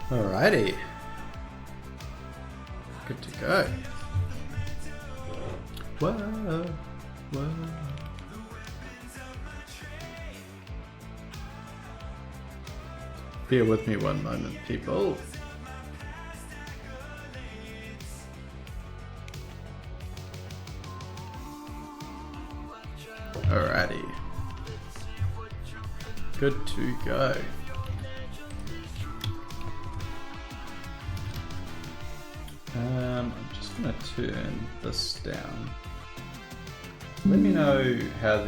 Alrighty. Good to go. Whoa, whoa. Bear with me one moment, people. Alrighty. Good to go. I'm just gonna turn this down. Let me know how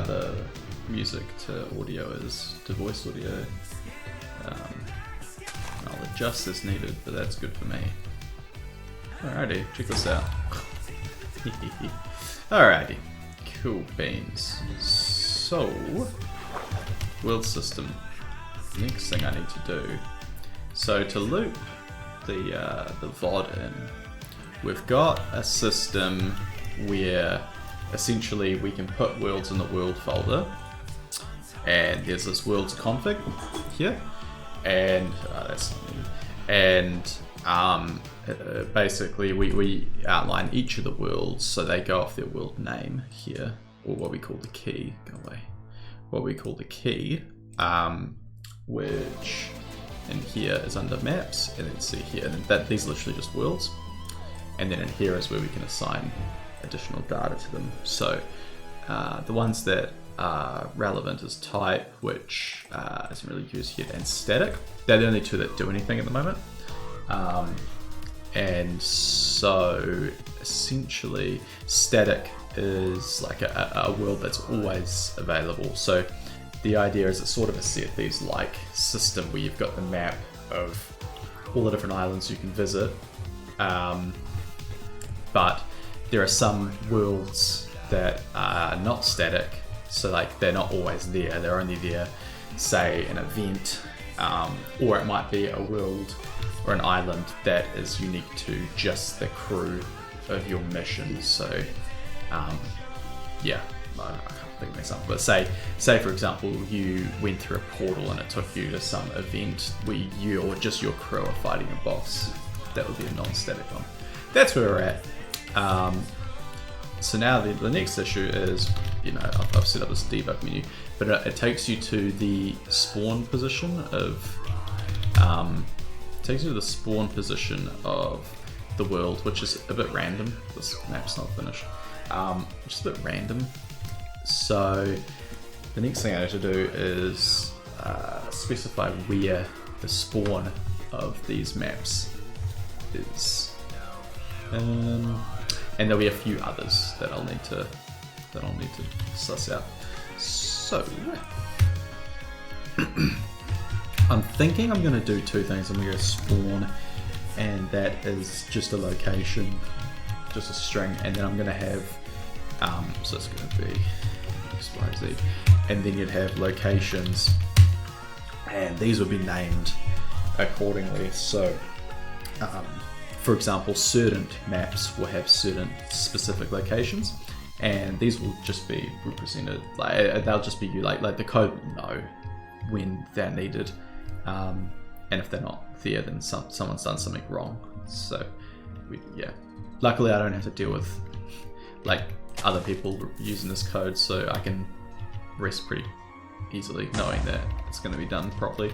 the music to audio is, to voice audio. I'll adjust as needed, but that's good for me. Alrighty, check this out. Alrighty, cool beans. So, world system. Next thing I need to do. So to loop the VOD in, we've got a system where essentially we can put worlds in the world folder, and there's this worlds config here, and that's not needed. And basically we outline each of the worlds, so they go off their world name here, or what we call the key. Go away. What we call the key, which in here is under maps, and then see here, and these are literally just worlds. And then in here is where we can assign additional data to them. So the ones that are relevant is type, which isn't really used here, and static. They're the only two that do anything at the moment. And so essentially static is like a world that's always available. So the idea is it's sort of a Sea of Thieves like system where you've got the map of all the different islands you can visit. But there are some worlds that are not static, so like they're not always there. They're only there, say, an event, or it might be a world or an island that is unique to just the crew of your mission. So, yeah, I can't think of an example, but say for example, you went through a portal and it took you to some event where you or just your crew are fighting a boss. That would be a non-static one. That's where we're at. So now the next issue is, I've set up this debug menu, but it takes you to the spawn position of the world, which is a bit random. This map's not finished. Just a bit random. So the next thing I need to do is specify where the spawn of these maps is. And there'll be a few others that I'll need to suss out. So I'm thinking I'm going to do two things. I'm going to go spawn, and that is just a location, just a string, and then I'm going to have so it's going to be X, Y, Z, and then you'd have locations, and these would be named accordingly. So for example, certain maps will have certain specific locations, and these will just be represented, like they'll just be like the code will know when they're needed, and if they're not there, then someone's done something wrong. So luckily I don't have to deal with like other people using this code, so I can rest pretty easily knowing that it's going to be done properly,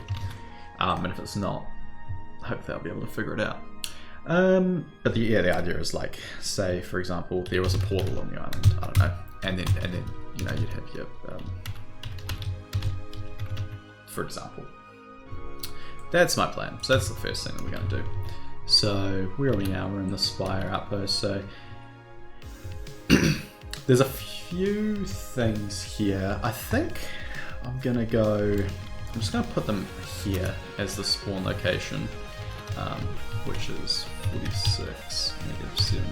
and if it's not, hopefully I'll be able to figure it out. But the idea is, like, say for example there was a portal on the island, I don't know, and then you'd have your for example. That's my plan. So that's the first thing that we're going to do. So where are we now? We're in the Spire outpost. So there's a few things here. I think I'm just going to put them here as the spawn location, which is 46, negative 17,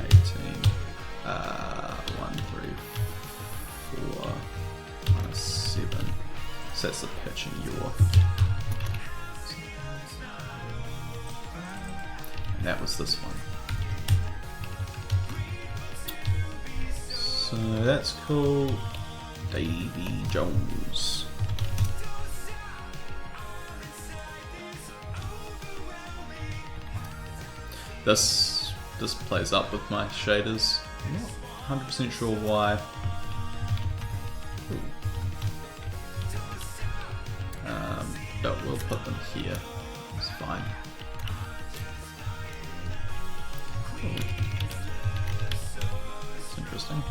18, 1, 3, 4, minus 7. So that's the pitch in your. And that was this one. So that's cool. Davy Jones. this plays up with my shaders. I'm not 100% sure why. But we'll put them here. It's fine. It's interesting.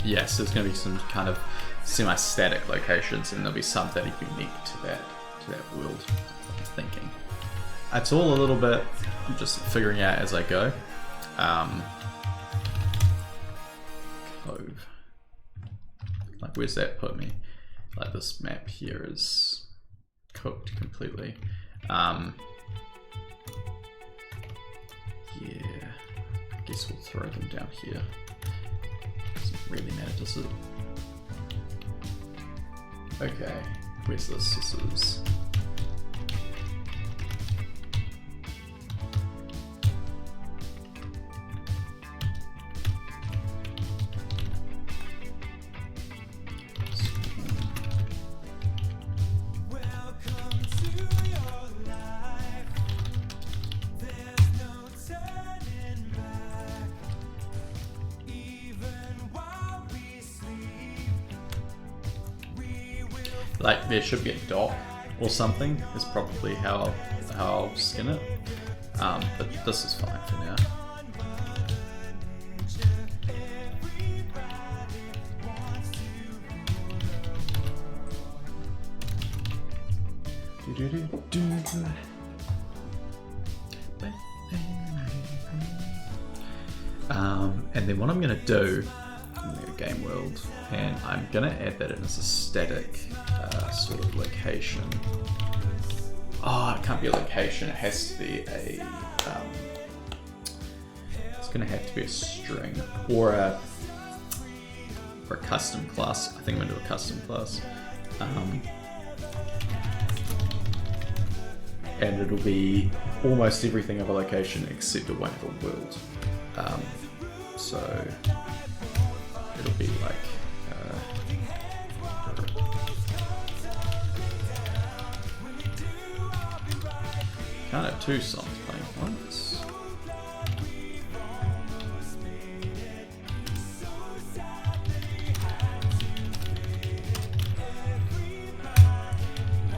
Yes, there's going to be some kind of semi-static locations, and there'll be some that are unique to that world. I'm thinking it's all a little bit. I'm just figuring out as I go. Cove. Like, where's that put me? Like, this map here is cooked completely. Yeah. I guess we'll throw them down here. Doesn't really matter, does it? Okay, where's this? This is... like, there should be a dock or something is probably how I'll skin it, but this is fine for now. And then what I'm going to do, I'm going to go to Game World, and I'm going to add that in as a static sort of location. Oh, it can't be a location, it has to be a... it's going to have to be a string, or a custom class. I think I'm going to do a custom class. And it'll be almost everything of a location except it won't have a world. So it'll be like can't have two songs playing at once.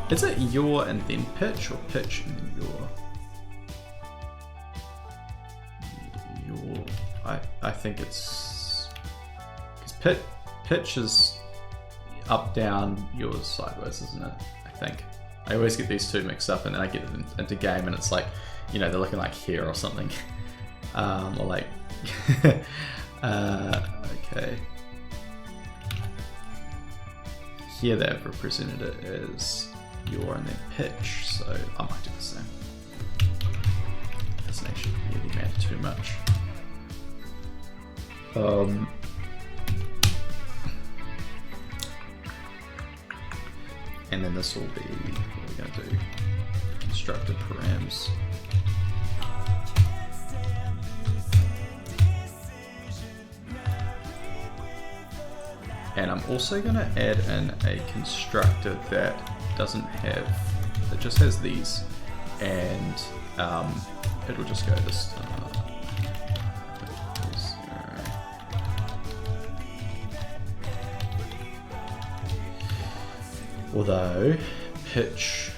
Is it your and then pitch, or pitch and then your? I think it's because pitch is up, down, yours sideways, isn't it? I think. I always get these two mixed up, and then I get it into game, and it's like, you know, they're looking like here or something, or like, okay. Here they've represented it as your and then pitch, so I might do the same. Doesn't actually really matter too much. And then this will be, what are we going to do? Constructor params. And I'm also going to add in a constructor that doesn't have, that just has these, and it'll just go this. Although pitch,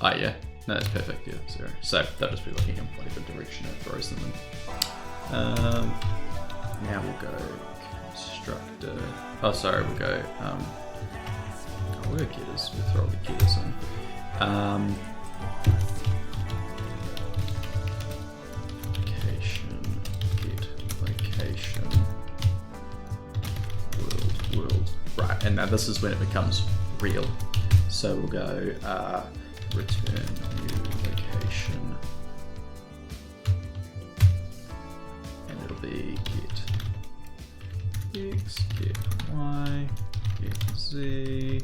yeah, no, that's perfect. Yeah, 0. So they'll just be looking in whatever direction it throws them in. Now we'll go constructor. Oh, sorry, we'll go. We'll go getters. We'll throw all the getters in. Location, get location, world. Right, and now this is when it becomes real. So we'll go return new location, and it'll be get X, get Y, get Z.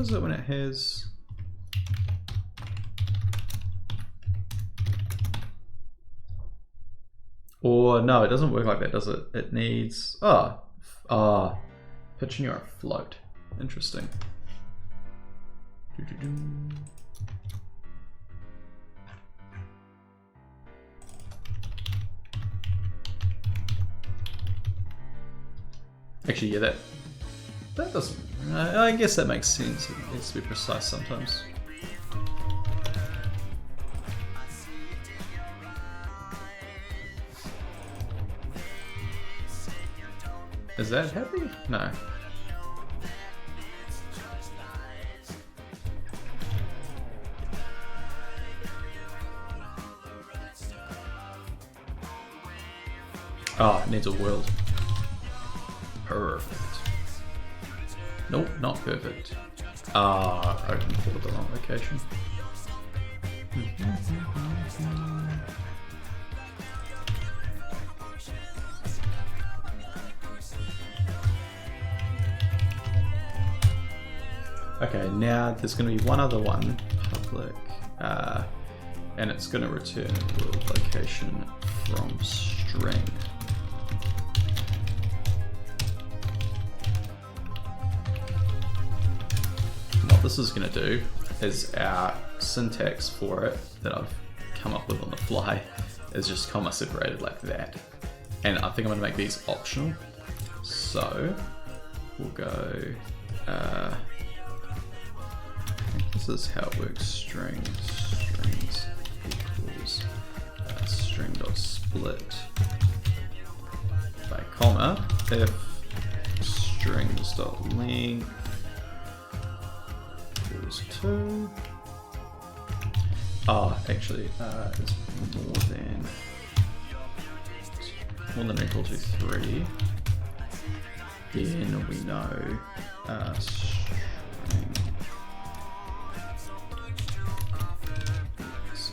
is it when it has? Or no, it doesn't work like that, does it? It needs pitch in your float. Interesting. Actually, yeah, that doesn't. I guess that makes sense. It needs to be precise sometimes. Is that happy? No. Oh, it needs a world. Perfect. Nope, not perfect. Open for the wrong location. Okay, now there's going to be one other one, public, and it's going to return world location from string. What this is going to do is our syntax for it that I've come up with on the fly is just comma separated like that. And I think I'm going to make these optional. So we'll go, this is how it works, strings equals string.split by comma if strings.length equals 2. Actually, it's more than or equal to 3. Then we know string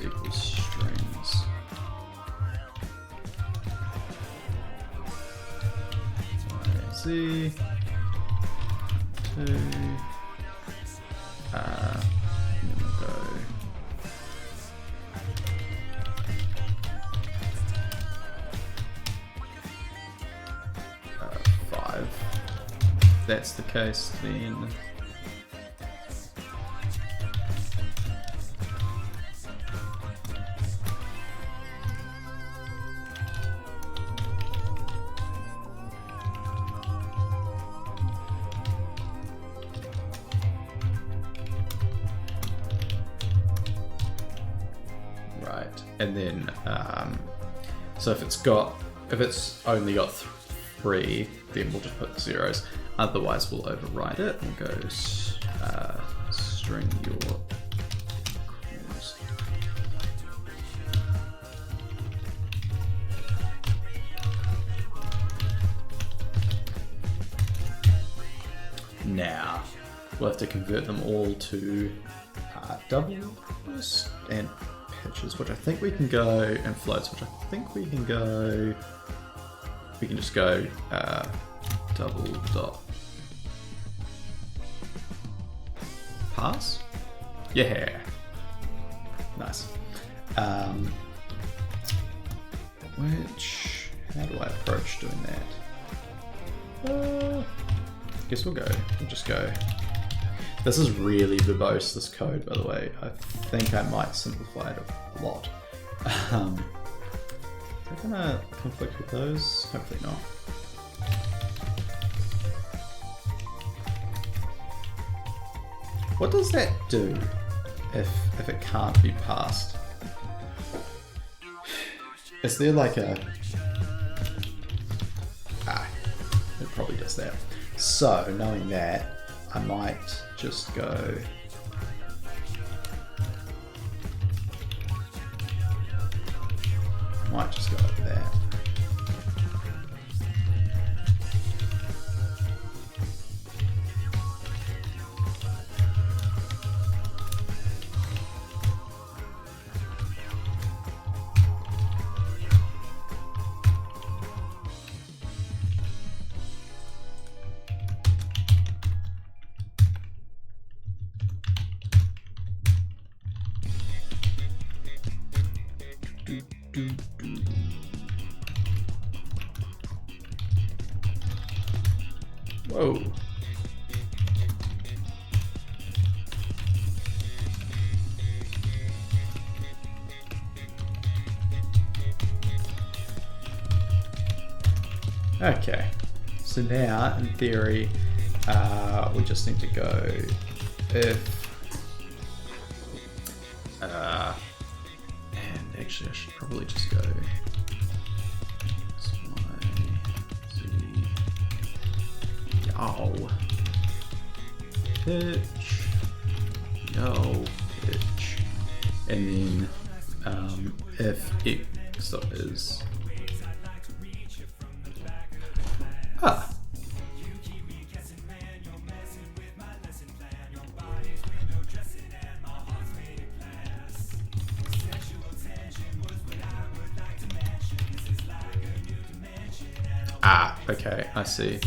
equals strings. Z 2. And then we'll go 5. If that's the case, then and then so if it's only got 3, then we'll just put zeros. Otherwise, we'll override it and go string your equals. Now we'll have to convert them all to doubles and pitches, which I think we can go, and floats, which I think we can go. We can just go double dot pass. Yeah, nice. How do I approach doing that? Guess we'll just go. This is really verbose, this code, by the way. I think I might simplify it a lot. Is that gonna conflict with those? Hopefully not. What does that do if it can't be passed? Is there like a... it probably does that. So, knowing that, I might just go... like that. Whoa. Okay, so now in theory we just need to go if and actually I should probably just go yo pitch, yo pitch, and then if x is okay, I see.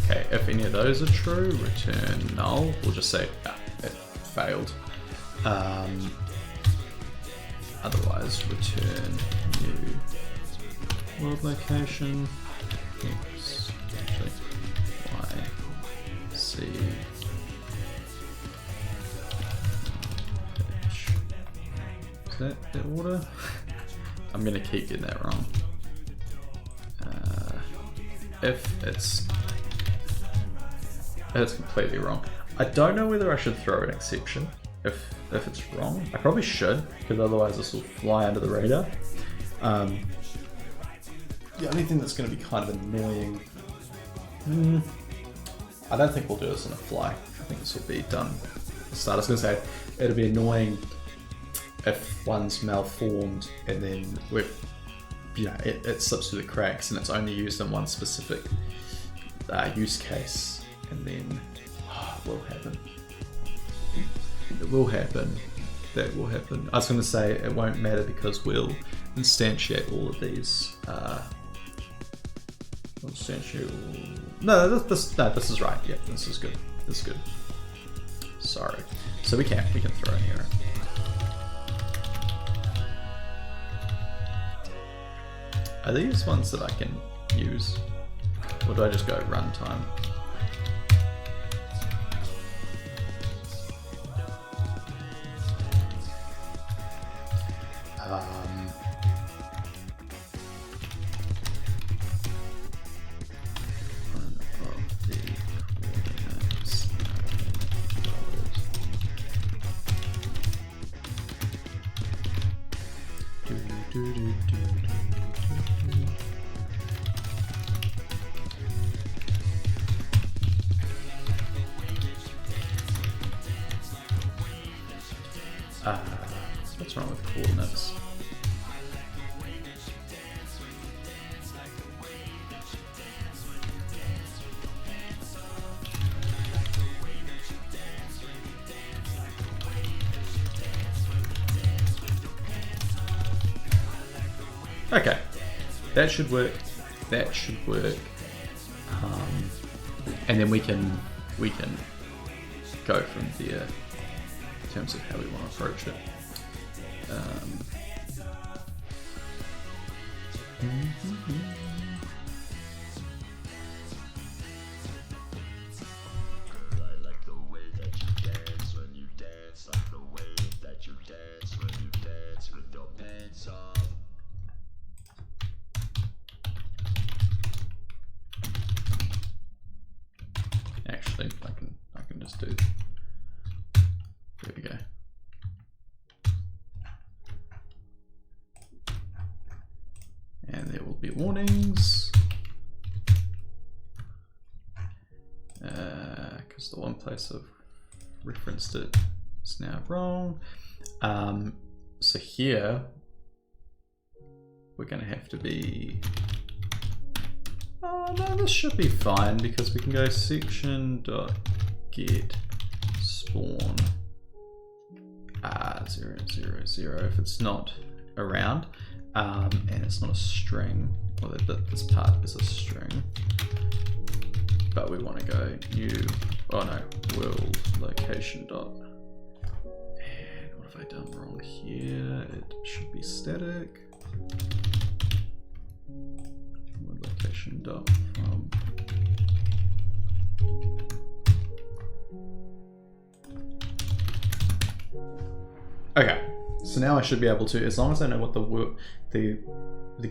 Okay, if any of those are true, return null. We'll just say it failed. Otherwise, return new world location. X, actually, Y, C, H. Is that the order? I'm gonna keep getting that wrong. If it's completely wrong. I don't know whether I should throw an exception if it's wrong. I probably should, because otherwise this will fly under the radar. The only thing that's going to be kind of annoying, I don't think we'll do this on a fly. I think this will be done at the start. I was going to say, it'll be annoying if one's malformed and then it slips through the cracks and it's only used in one specific use case, and then it will happen. It will happen. That will happen. I was going to say it won't matter because we'll instantiate all of these. No, this is right. Yeah, this is good. This is good. Sorry. So we can throw an error. Are these ones that I can use, or do I just go runtime? What's wrong with coordinates? Okay, that should work. That should work. And then we can go from there in terms of how we want to approach it. Actually, I can just do. There we go. And there will be warnings. Because the one place I've referenced it is now wrong. So here we're going to have to be. Oh no, this should be fine because we can go section.get spawn 0, 0, 0 if it's not around, and it's not a string, or that this part is a string, but we want to go new, world location dot, and what have I done wrong here? It should be static. World location dot from. Okay, so now I should be able to, as long as I know what the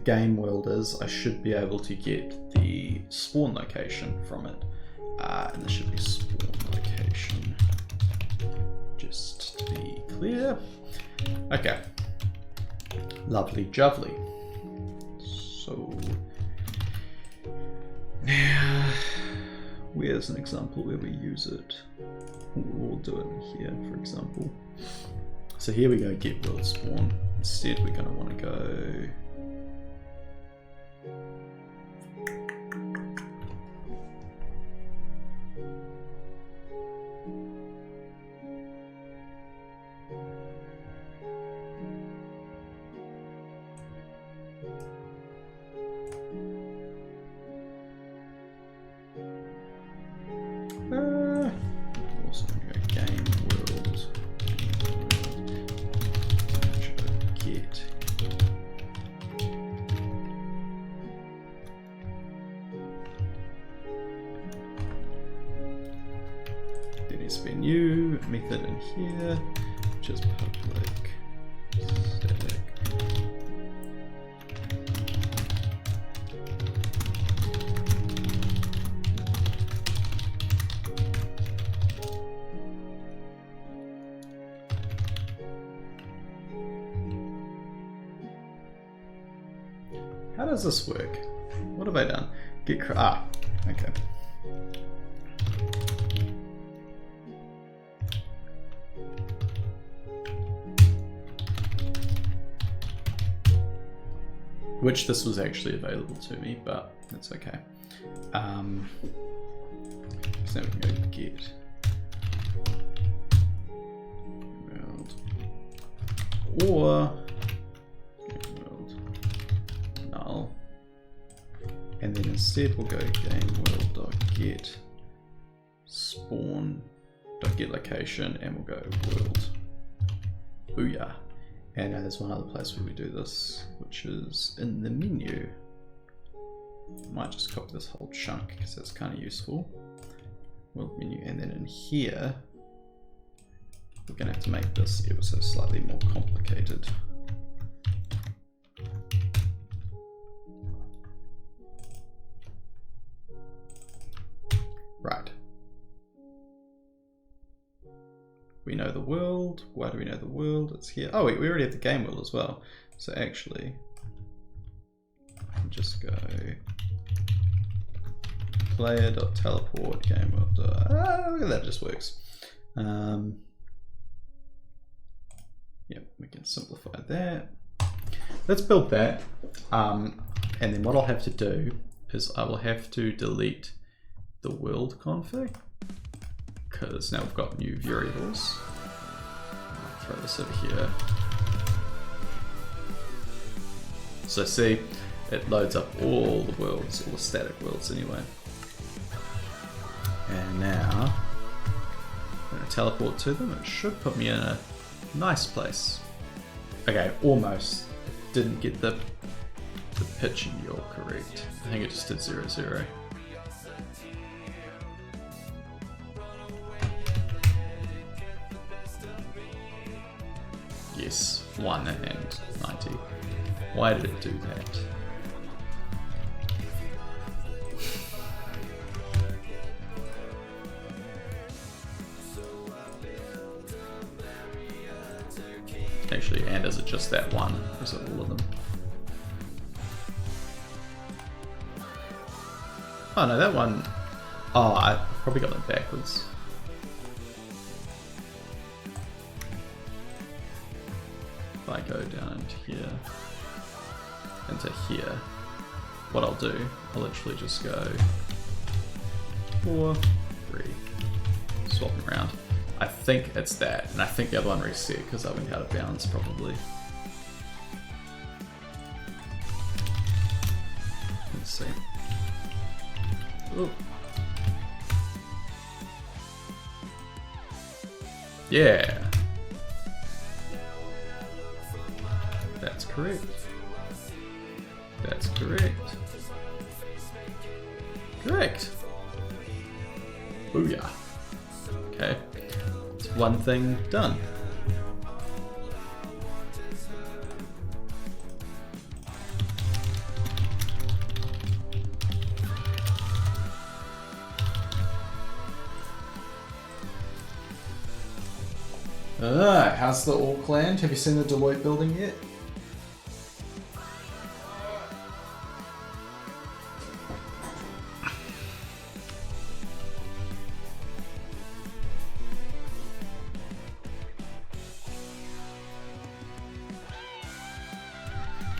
game world is, I should be able to get the spawn location from it. And this should be spawn location, just to be clear. Okay, lovely jubbly. So now, where's an example where we use it? We'll do it in here, for example. So here we go, get world spawn. Instead, we're going to want to go. Also going to go game world. Get. There needs to be a new method in here, which is public static. How does this work? What have I done? Get okay. Which this was actually available to me, but it's okay. So now we can go get world or null, and then instead we'll go game world.get spawn.get location, and we'll go world. Booyah. And now there's one other place where we do this, which is in the menu. I might just copy this whole chunk because that's kind of useful. World menu, and then in here we're going to have to make this ever so slightly more complicated. Right. We know the world. Why do we know the world? It's here. Oh wait, we already have the game world as well. So actually, I'll just go player.teleport game world. Look at that, it just works. Yep, we can simplify that. Let's build that. And then what I'll have to do is I will have to delete the world config, because now we've got new variables. I'll throw this over here. So see, it loads up all the worlds, all the static worlds anyway. And now I'm going to teleport to them. It should put me in a nice place. Okay, almost. Didn't get the pitch in your correct. I think it just did 0, 0. Yes, 1 and 90. Why did it do that? Actually, and is it just that one? Or is it all of them? Oh no, that one. Oh, I probably got them backwards. If I go down into here, what I'll do, I'll literally just go 4, 3, swap them around. I think it's that, and I think the other one reset because I went out of bounds probably. Let's see. Ooh. Yeah. That's correct. That's correct. Correct. Booyah. Okay. It's one thing done. Alright, how's the Auckland? Have you seen the Deloitte building yet?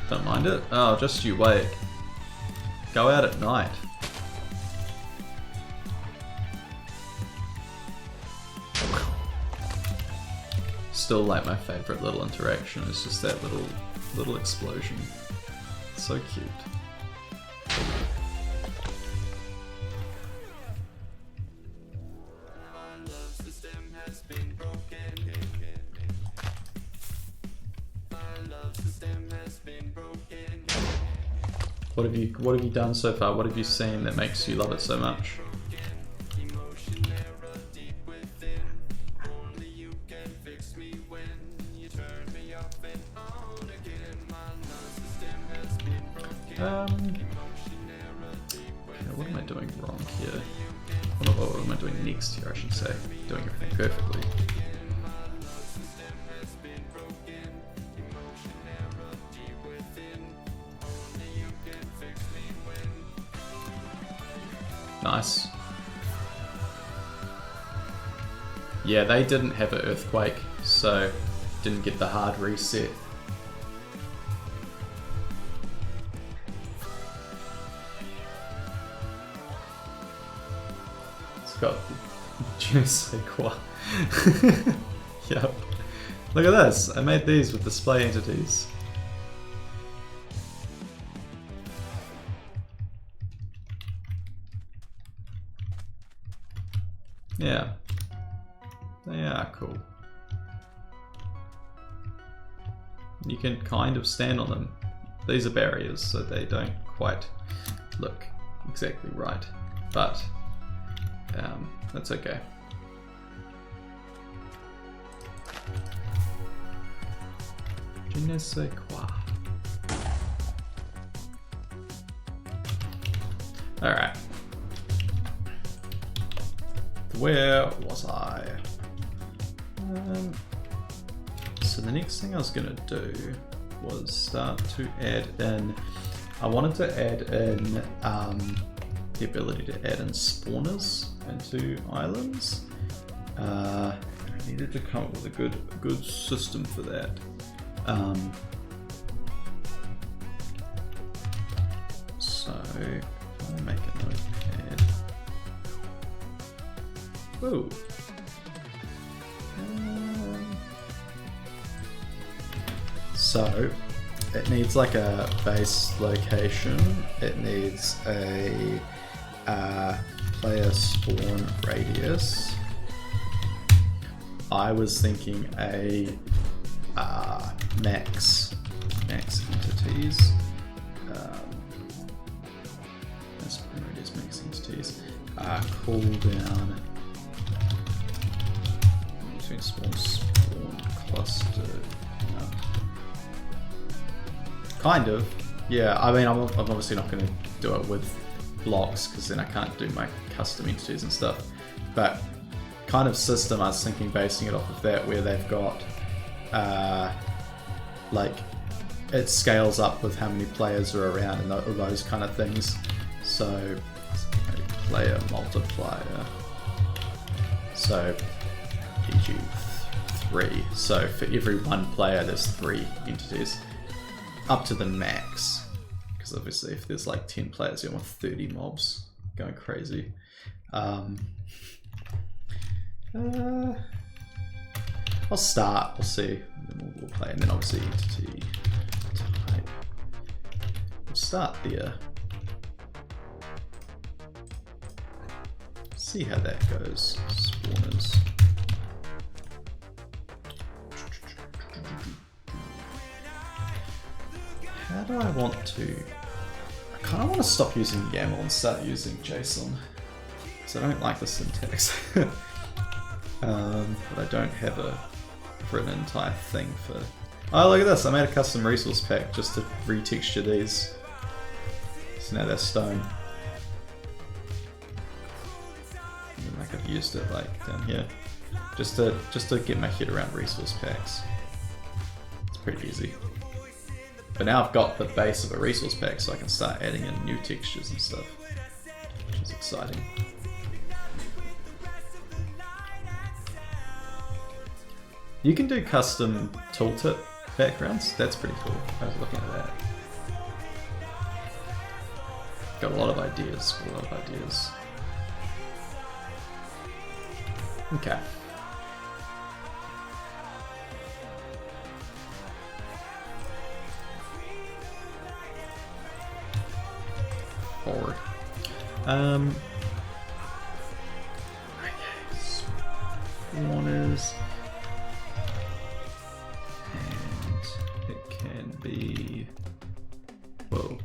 Don't mind it. Oh, just you wait. Go out at night. Still like my favorite little interaction is just that little explosion. It's so cute. What have you done so far? What have you seen that makes you love it so much? What am I doing wrong here? What am I doing next here, I should say? Doing everything perfectly. Nice. Yeah, they didn't have an earthquake, so didn't get the hard reset. It's got je ne sais quoi. Yep. Look at this. I made these with display entities. Yeah. They are cool. You can kind of stand on them. These are barriers, so they don't quite look exactly right, but that's okay. Je ne sais quoi. Alright. Where was I? So the next thing I was going to do was start to add in, I wanted to add in the ability to add in spawners into islands. I needed to come up with a good system for that. So I'll make a notepad. Whoa. So it needs like a base location. It needs a player spawn radius. I was thinking a max entities. Spawn radius max entities. Cooldown between spawn cluster. No. Kind of, yeah. I mean, I'm obviously not going to do it with blocks because then I can't do my custom entities and stuff. But kind of system, I was thinking basing it off of that, where they've got like it scales up with how many players are around and those kind of things. So player multiplier. So e.g. 3. So for every one player, there's 3 entities. Up to the max, because obviously if there's like 10 players, you want 30 mobs going crazy. I'll start, we'll see, and then we'll play, and then obviously entity type. We'll start there. See how that goes. Spawners. How do I want to? I kind of want to stop using YAML and start using JSON. Because I don't like the syntax. But I don't have an entire thing for... Oh, look at this! I made a custom resource pack just to retexture these. So now they're stone. And like I've used it like down here. Just to get my head around resource packs. It's pretty easy. But now I've got the base of a resource pack, so I can start adding in new textures and stuff, which is exciting. You can do custom tooltip backgrounds. That's pretty cool. I was looking at that. Got a lot of ideas. Okay. Forward. Spawners. And it can be... Whoa.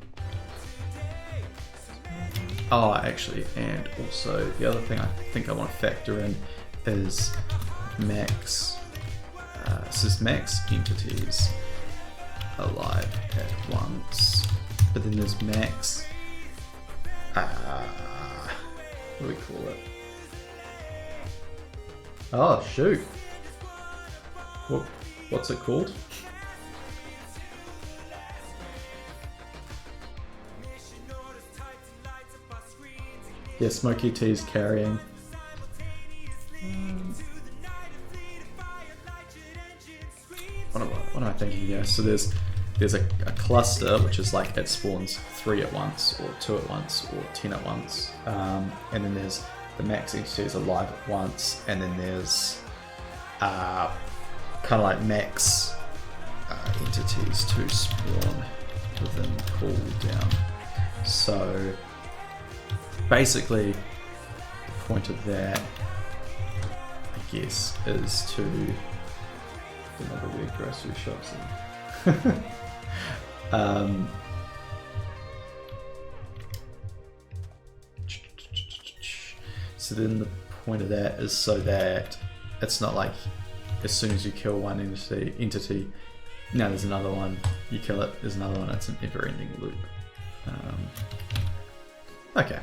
Oh, actually, and also the other thing I think I want to factor in is max. This is max entities alive at once, but then there's max. What do we call it? Oh shoot! What's it called? Yeah, Smoky T's carrying. What am I thinking here? So there's a cluster, which is like it spawns 3 at once, or 2 at once, or 10 at once. And then there's the max entities alive at once, and then there's kind of like max entities to spawn within cooldown. So basically, the point of that, I guess, is to another weird grocery shops. So then the point of that is so that it's not like as soon as you kill one entity, now there's another one, you kill it, there's another one, it's an ever-ending loop. Okay.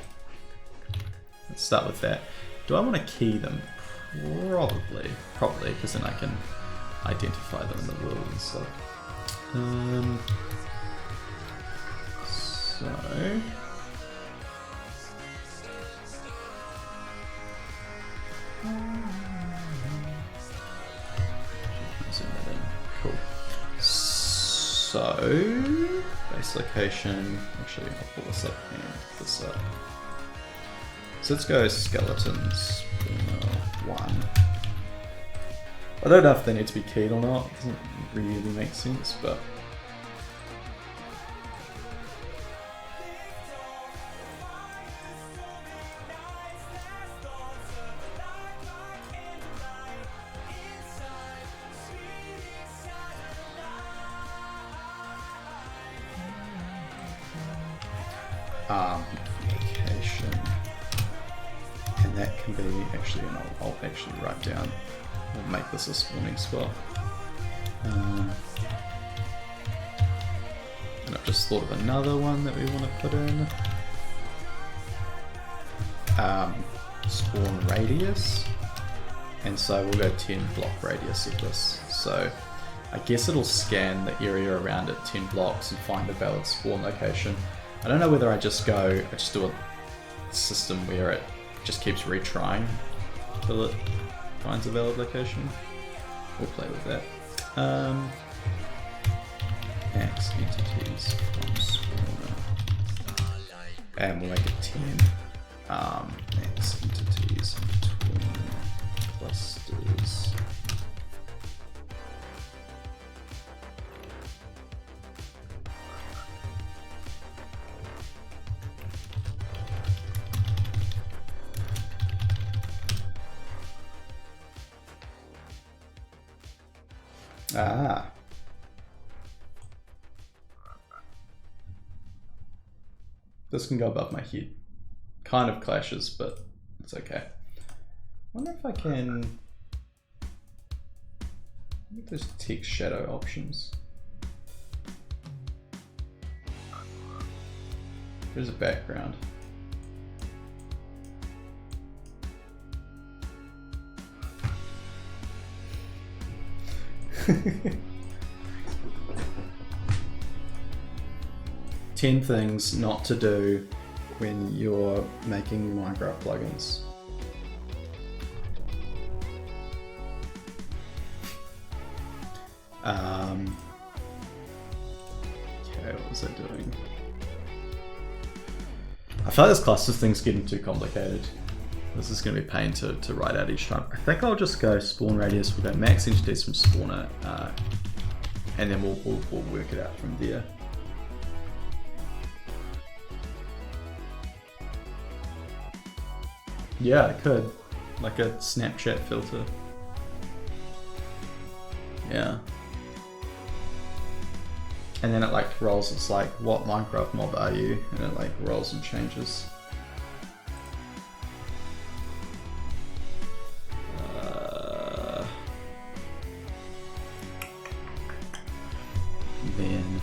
Let's start with that. Do I want to key them? Probably, because then I can identify them in the world and stuff. Zoom that in. Cool. So base location. Actually, I'll pull this up and this up. So let's go skeletons 1. I don't know if they need to be keyed or not. It doesn't really make sense, but location, and that can be actually, and I'll actually write down. We'll make this a spawning spot. And I've just thought of another one that we want to put in. Spawn radius, and so we'll go 10 block radius of this. So I guess it'll scan the area around it 10 blocks and find a valid spawn location. I don't know whether I just do a system where it just keeps retrying till it finds a valid location. We'll play with that. Max entities from spawner. And we'll make it 10. Max entities between clusters. Ah. This can go above my head. Kind of clashes, but it's okay. I wonder if I can... Look at those text shadow options. There's a background. Ten things not to do when you're making Minecraft plugins. Okay, what was I doing? I feel like this cluster thing's getting too complicated. This is going to be a pain to write out each time. I think I'll just go spawn radius, we'll go max entities from spawner, and then we'll work it out from there. Yeah, I could. Like a Snapchat filter. Yeah. And then it like rolls, it's like, what Minecraft mob are you? And it like rolls and changes. Then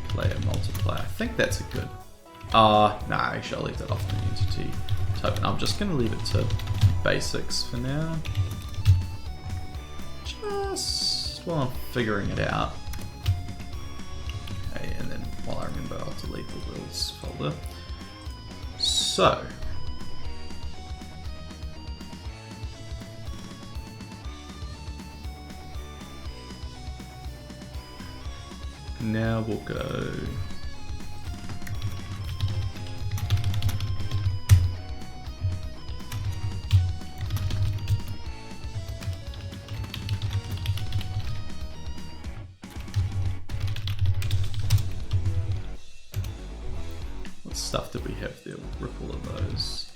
player multiplier. I think that's a good. Nah, actually I'll leave that off the entity token. I'm just gonna leave it to basics for now. Just while I'm figuring it out. Okay, and then while I remember, I'll delete the rules folder. So. Now we'll go. What stuff did we have there? We'll rip all of those.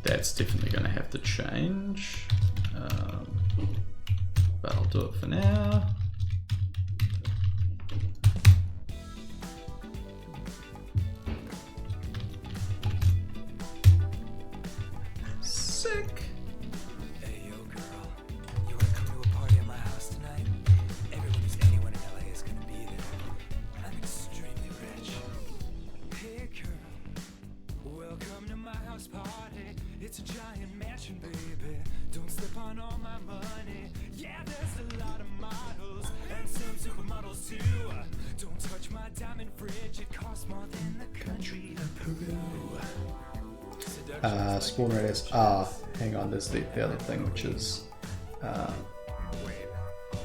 That's definitely going to have to change, but I'll do it for now. Sick. Hey yo girl, you wanna come to a party at my house tonight? Everyone who's anyone in LA is gonna be there. I'm extremely rich. Hey girl, welcome to my house party. It's a giant mansion, baby. Don't slip on all my money. Yeah, there's a lot of models and some supermodels too. Don't touch my diamond fridge, it costs more than the country of Peru. Spawn radius. Hang on, there's the other thing, which is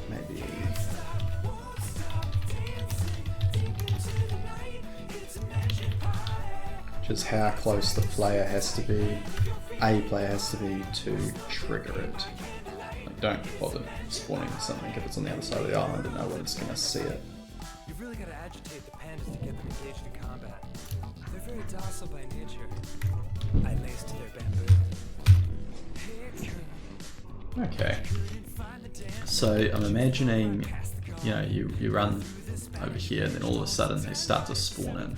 maybe. Which is how close the player has to be. A player has to be to trigger it. Like, don't bother spawning something if it's on the other side of the island and no one's gonna see it. You've really got to agitate the pandas to get them engaged in combat. They're very docile by nature. I lace to their bamboo. Okay. So I'm imagining, you know, you run over here and then all of a sudden they start to spawn in.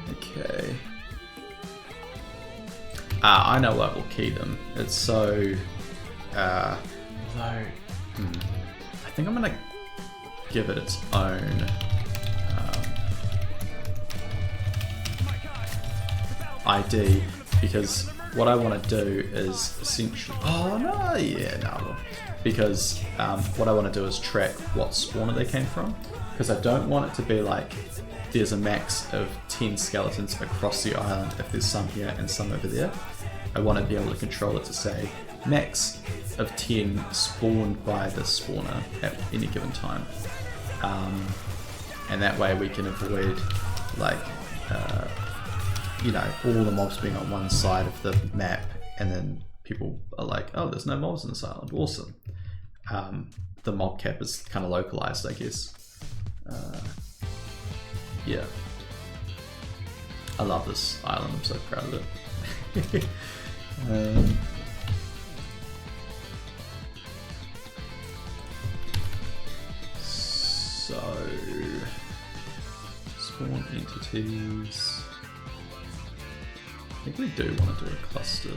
Okay. I know what will key them. It's so Although, I think I'm gonna give it its own ID, because what I want to do is essentially... Oh, no, yeah, no. Because what I want to do is track what spawner they came from, because I don't want it to be like there's a max of 10 skeletons across the island if there's some here and some over there. I want to be able to control it to say max of 10 spawned by this spawner at any given time. And that way we can avoid like you know, all the mobs being on one side of the map, and then people are like, oh, there's no mobs in this island, awesome. The mob cap is kind of localized, I guess. Yeah. I love this island, I'm so proud of it. So, spawn entities. I think we do want to do a cluster.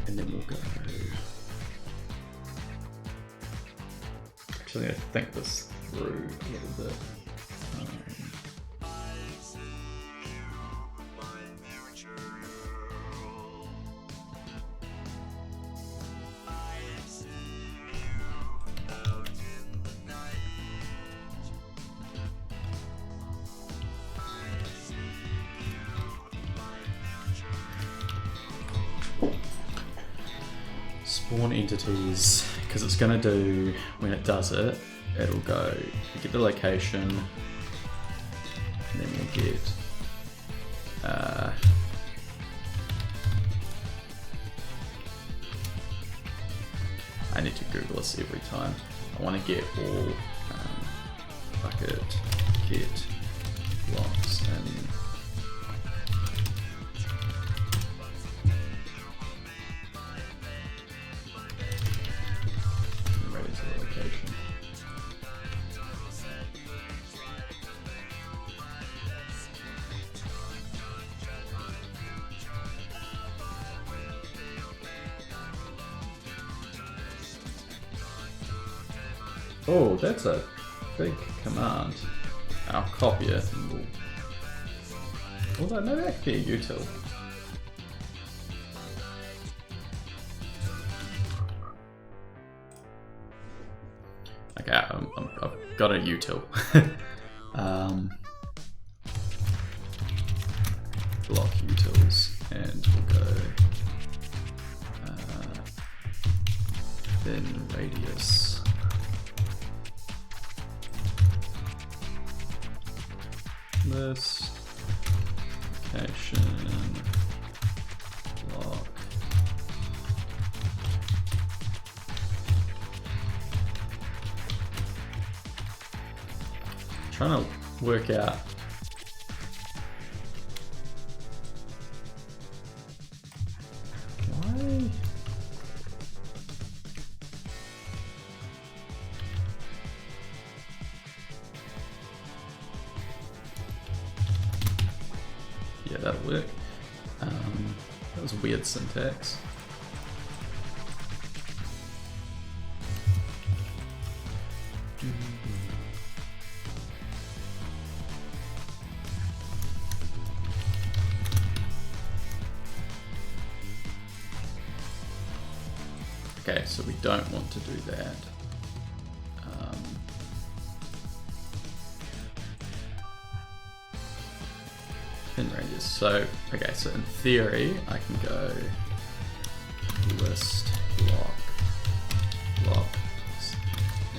And then we'll go... Actually, I think this through a little bit. Spawn entities, because it's going to do, when it does it, it'll go, you get the location, and then you'll get I need to Google this every time. I want to get all bucket, get, blocks, and oh, that's a big command. I'll copy it and we'll... Although maybe that could be a util. Okay, I've got a util. Block utils, and we'll go then radius. List, location, block. Trying to work out why. Yeah, that'll work. That was weird syntax. Okay, so we don't want to do that. Pin radius. So, okay, so in theory, I can go list block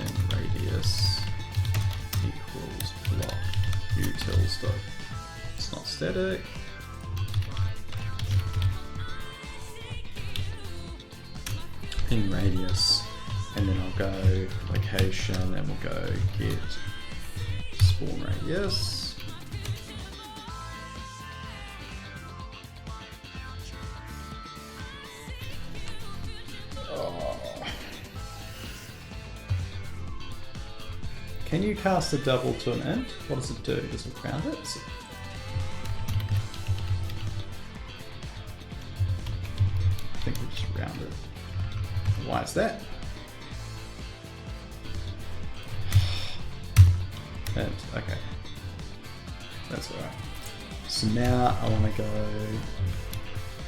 and radius equals utils block utils dot. It's not static. Ping radius, and then I'll go location, and we'll go get spawn radius. Oh. Can you cast a double to an int? What does it do? Does it round it? I think we just round it. Why is that? And, okay. That's alright. So now I want to go...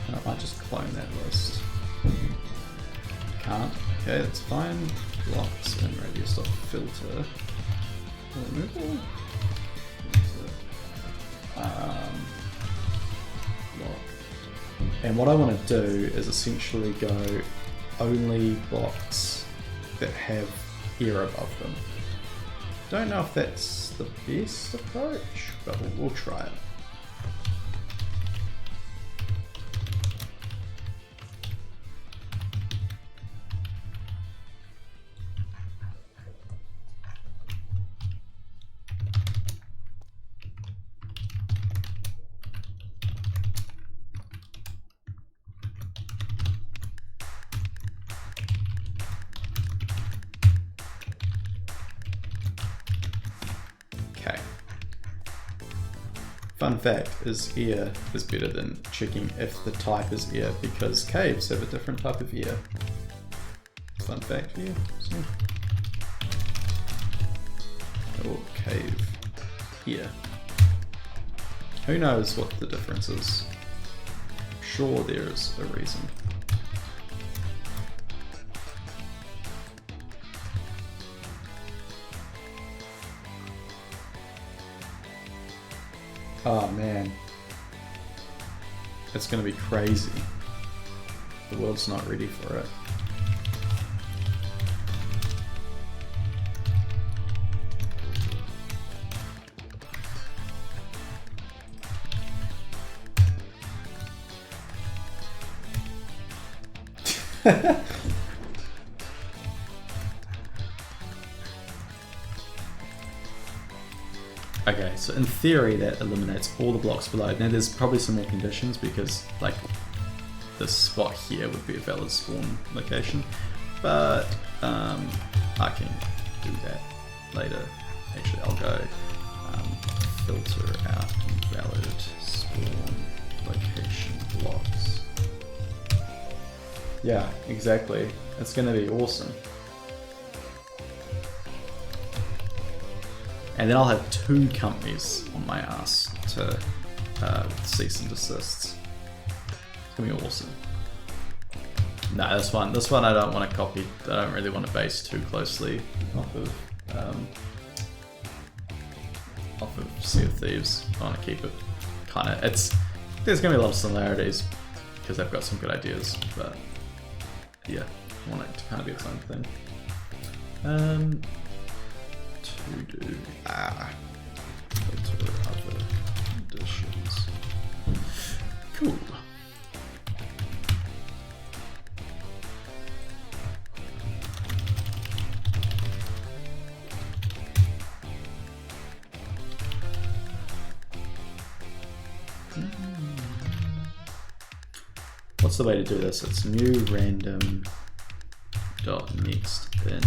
I might just clone that list. Can't. Okay, that's fine. Blocks and radius dot filter. Removal. Block. And what I want to do is essentially go only blocks that have air above them. Don't know if that's the best approach, but we'll try it. Fun fact is air is better than checking if the type is air because caves have a different type of air. Fun fact for you. So. Oh, cave air. Who knows what the difference is? Sure, there is a reason. Oh man, it's gonna be crazy. The world's not ready for it. Okay, so in theory that eliminates all the blocks below. Now there's probably some more conditions because like this spot here would be a valid spawn location, but I can do that later. Actually, I'll go filter out invalid spawn location blocks. Yeah, exactly. It's going to be awesome. And then I'll have 2 companies on my ass to cease and desists. It's gonna be awesome. No, this one I don't want to copy. I don't really want to base too closely off of Sea of Thieves. I want to keep it kind of. There's gonna be a lot of similarities because they've got some good ideas, but yeah, I want it to kind of be its own thing. To do filter other conditions. Cool. What's the way to do this? It's new random dot next int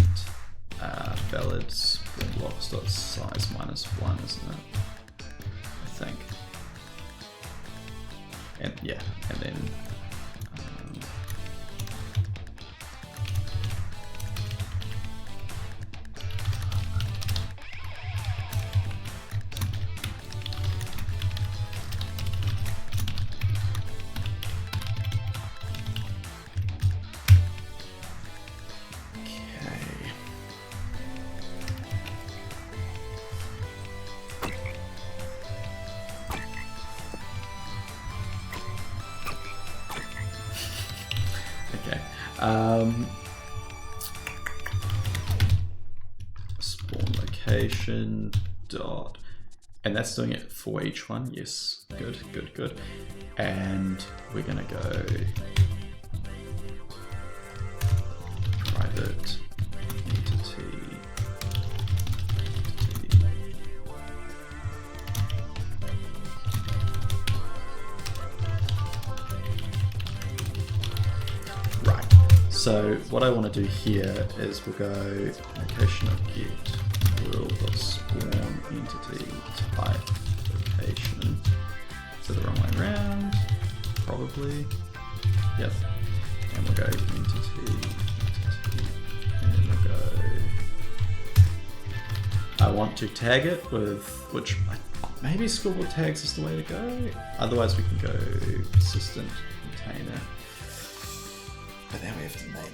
valid spawn blocks dot size -1, isn't it? I think. And yeah, and then spawn location dot, and that's doing it for each one. Yes, good, good, good. And we're gonna go private entity. Right. So what I want to do here is we'll go location of get world.spawn entity type location. So the wrong way around, probably. Yep. And we'll go entity, and then we'll go. I want to tag it with which maybe scoreboard tags is the way to go. Otherwise, we can go persistent container. But then we have to name it.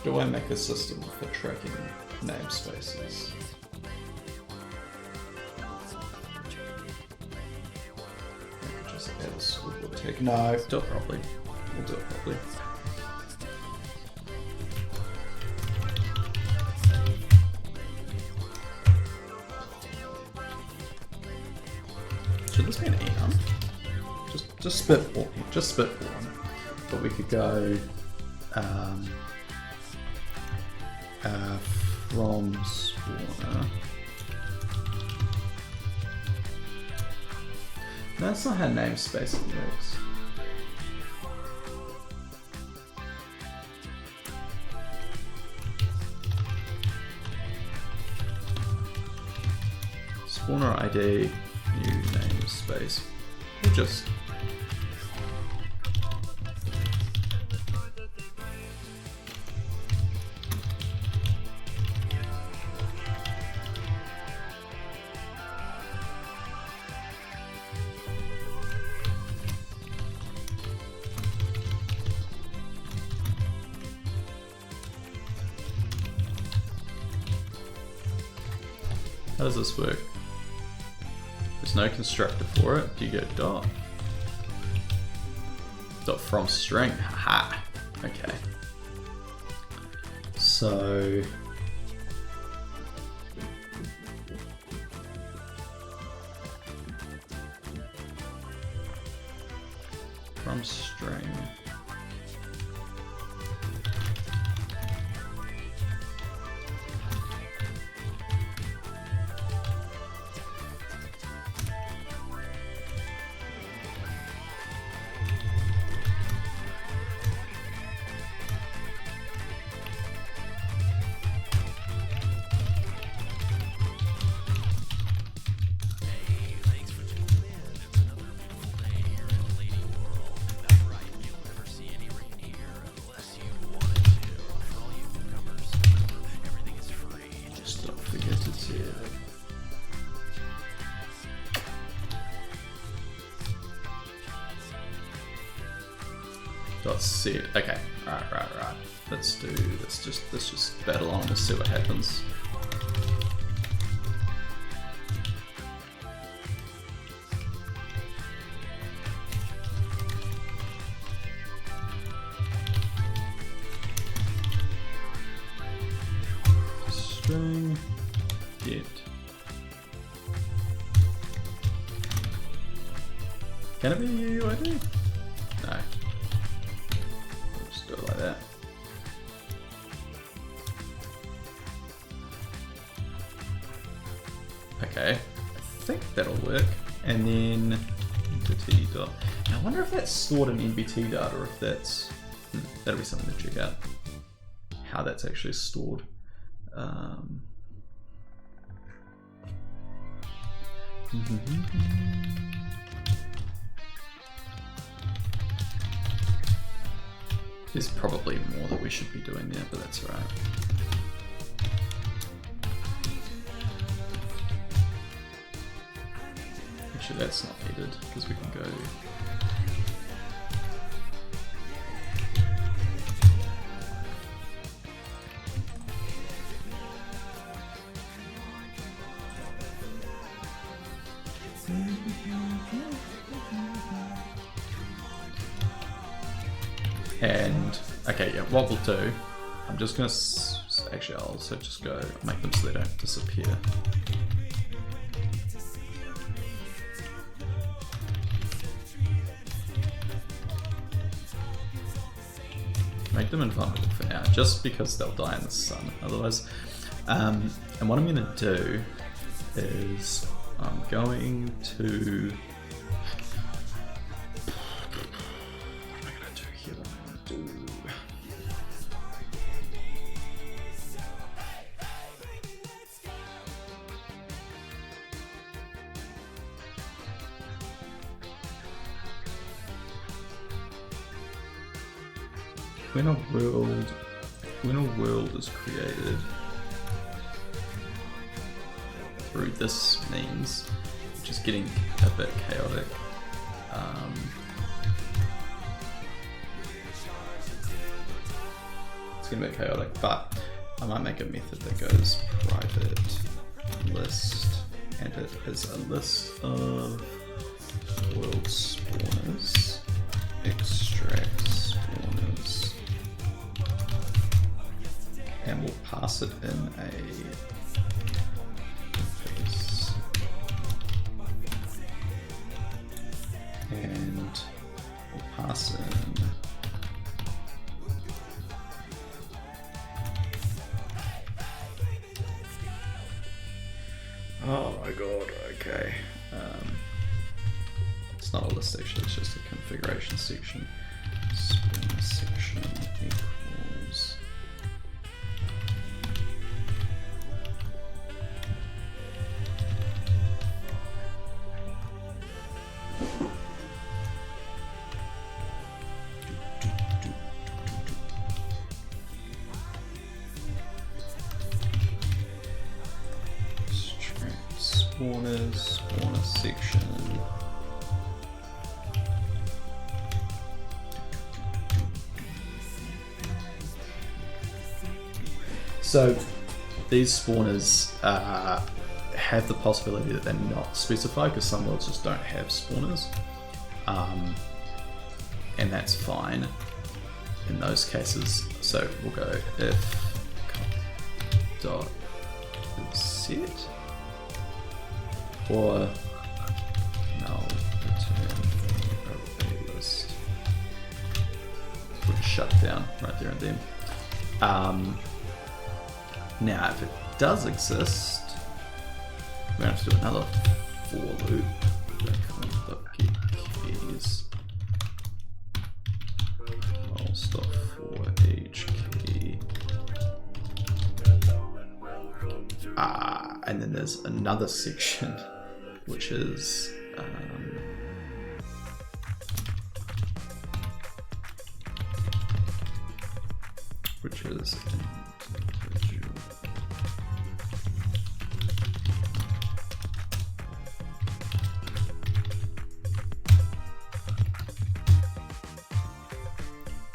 Do I make a system for tracking namespaces? Just add a scoreboard tag. No, do it properly. We'll do it properly. Should this be an enum? Just spitballing. But we could go from spawner. No, that's not how namespace works. Spawner ID, new namespace. We'll just how does this work? There's no constructor for it. Do you get dot? Dot from string. Haha. Okay. So from string. Dot set. Okay. Right. Let's just battle on. Let's see what happens. String get. Can it be a UUID? No. Just do it like that. Okay, I think that'll work. And then entity dot. Now, I wonder if that's stored in NBT data or if that's that'll be something to check out. How that's actually stored. There's probably more that we should be doing there, but that's all right. Actually, that's not needed because we can go. And okay, yeah, what we'll do, I'm just gonna actually I'll also just go make them so they don't disappear. Make them invulnerable for now, just because they'll die in the sun otherwise. And what I'm going to do is I'm going to... What am I going to do here? I'm going to do... When a world is created through this means, which is getting a bit chaotic. It's getting a bit chaotic, but I might make a method that goes private list, and it is a list of world spawners, extract spawners. And we'll pass it in a place. And we'll pass in oh my god, okay. It's not a list section, it's just a configuration section. Spawner section equals spawners, spawner section. So these spawners have the possibility that they're not specified because some worlds just don't have spawners, and that's fine in those cases. So we'll go if dot set or null return array list. We'll just shut it down right there and then. Now, if it does exist, we're going to have to do another for loop. Get keys. I'll stop for each key. And then there's another section, which is individual.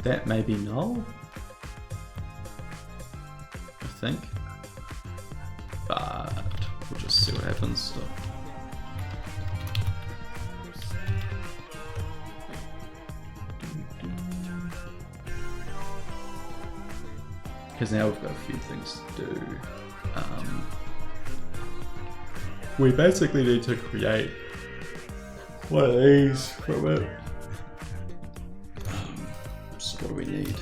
That may be null, I think, but we'll just see what happens. So. Because now we've got a few things to do. We basically need to create one of these from it. So what do we need?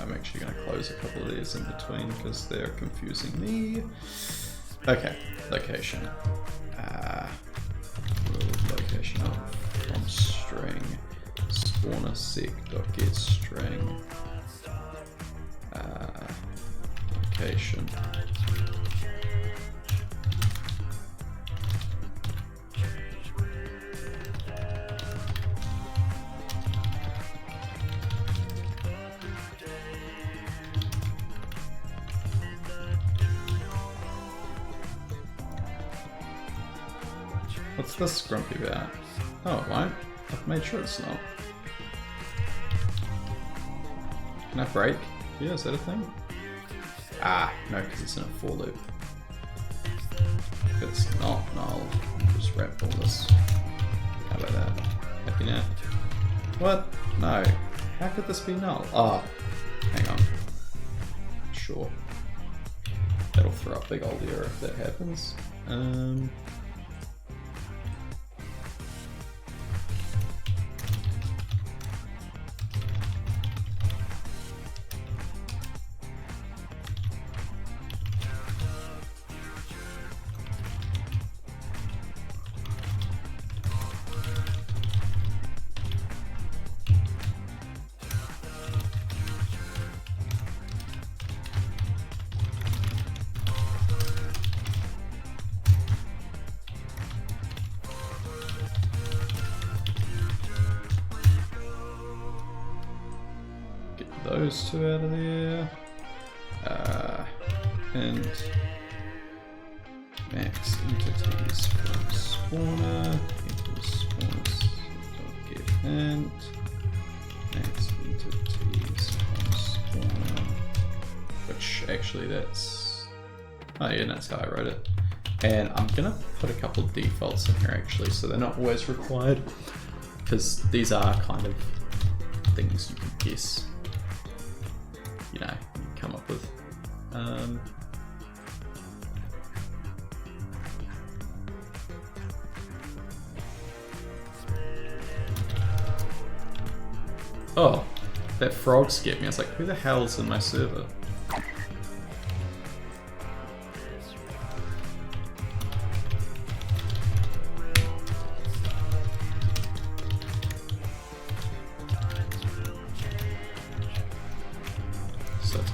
I'm actually going to close a couple of these in between because they're confusing me. Okay, location. World location from string spawner sec.get string location. What's this grumpy about? Oh, it won't. I've made sure it's not. Can I break? Yeah, is that a thing? Ah, no, because it's in a for loop. If it's not, then I'll just wrap all this. How about that? Happy now? What? No. How could this be null? Oh, hang on. Sure. That'll throw up big old error if that happens. Those two out of there. And max entities from spawner equals spawner.get int. Max entities from spawner. Which actually that's. Oh yeah, that's how I wrote it. And I'm gonna put a couple of defaults in here actually, so they're not always required. Because these are kind of things you can guess. You know, come up with. Oh, that frog scared me. I was like, who the hell's in my server?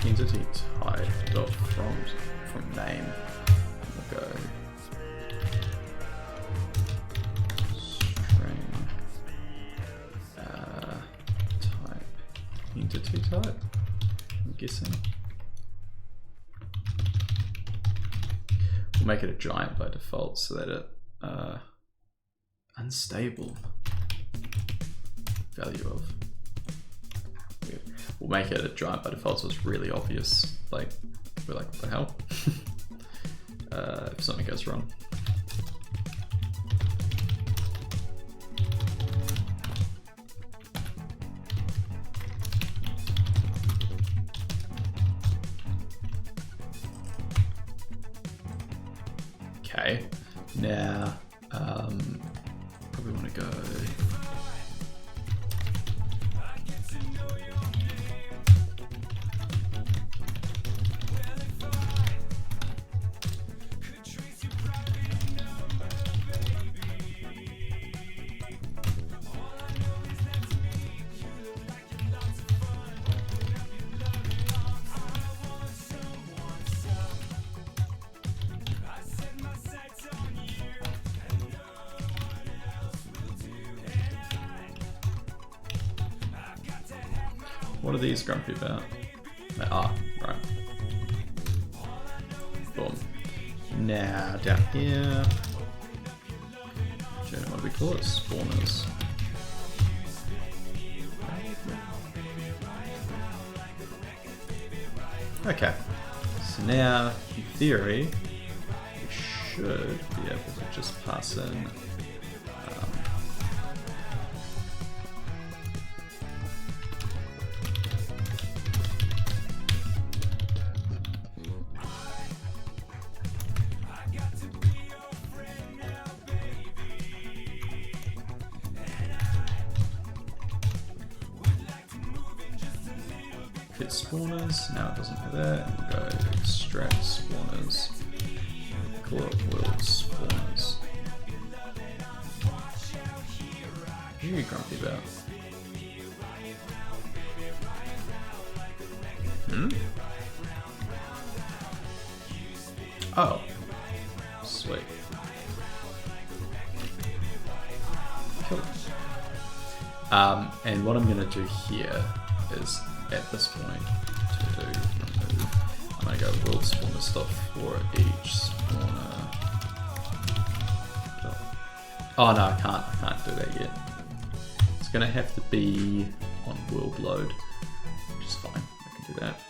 Entity type dot from name. We'll go string type entity type. I'm guessing we'll make it a giant by default so that it unstable value of. We'll make it a giant by default so it's really obvious. Like, we're like, what the hell? If something goes wrong. Okay, now, probably want to go. What are these grumpy about? Ah, right. Boom. Now down here. What do we call it? Spawners. Okay. So now, in theory, we should be able to just pass in. Fit spawners, now it doesn't have that, and we'll go extract spawners, call it world spawners. What are you grumpy about? Oh, sweet. Cool. And what I'm going to do here is at this point to do remove, I'm going to go world spawner stuff for each spawner Oh no, I can't do that yet. It's gonna have to be on world load, which is fine. I can do that.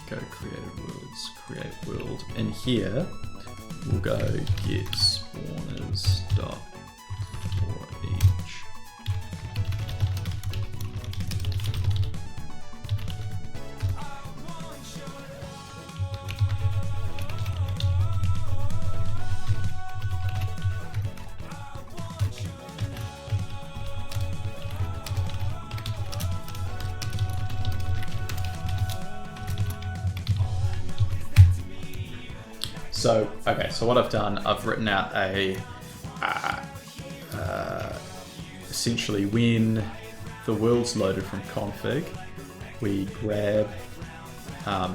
Go created worlds, create world. In here, we'll go get spawners dot for each. So, okay, so what I've done, I've written out a, essentially when the world's loaded from config, we grab,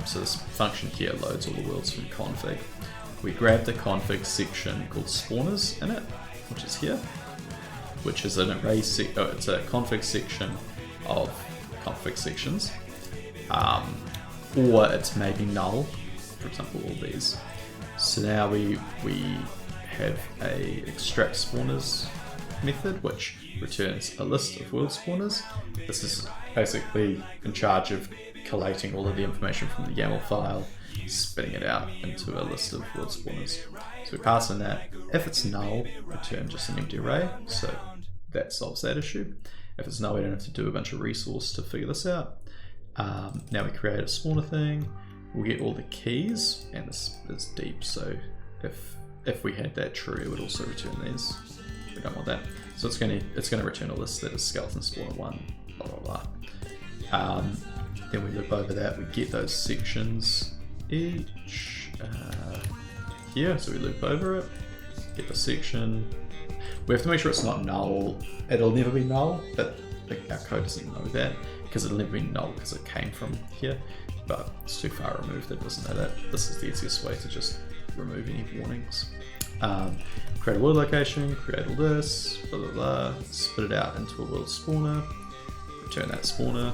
so this function here loads all the worlds from config. We grab the config section called spawners in it, which is here, which is an array, it's a config section of config sections, or it's maybe null, for example, all these. So now we have a extract spawners method which returns a list of world spawners. This is basically in charge of collating all of the information from the YAML file, spitting it out into a list of world spawners. So we pass in that. If it's null, return just an empty array, so that solves that issue. If it's null, we don't have to do a bunch of resource to figure this out. Now we create a spawner thing. We'll get all the keys, and this is deep, so if we had that true, it would also return these. We don't want that. So it's gonna return a list that is skeleton spawner 1, blah blah blah. Then we loop over that, we get those sections each here, so we loop over it, get the section. We have to make sure it's not null. It'll never be null, but our code doesn't know that, because it'll never be null because it came from here. But it's too far removed, it doesn't know that. This is the easiest way to just remove any warnings. Create a world location, create all this, blah blah blah, spit it out into a world spawner, return that spawner.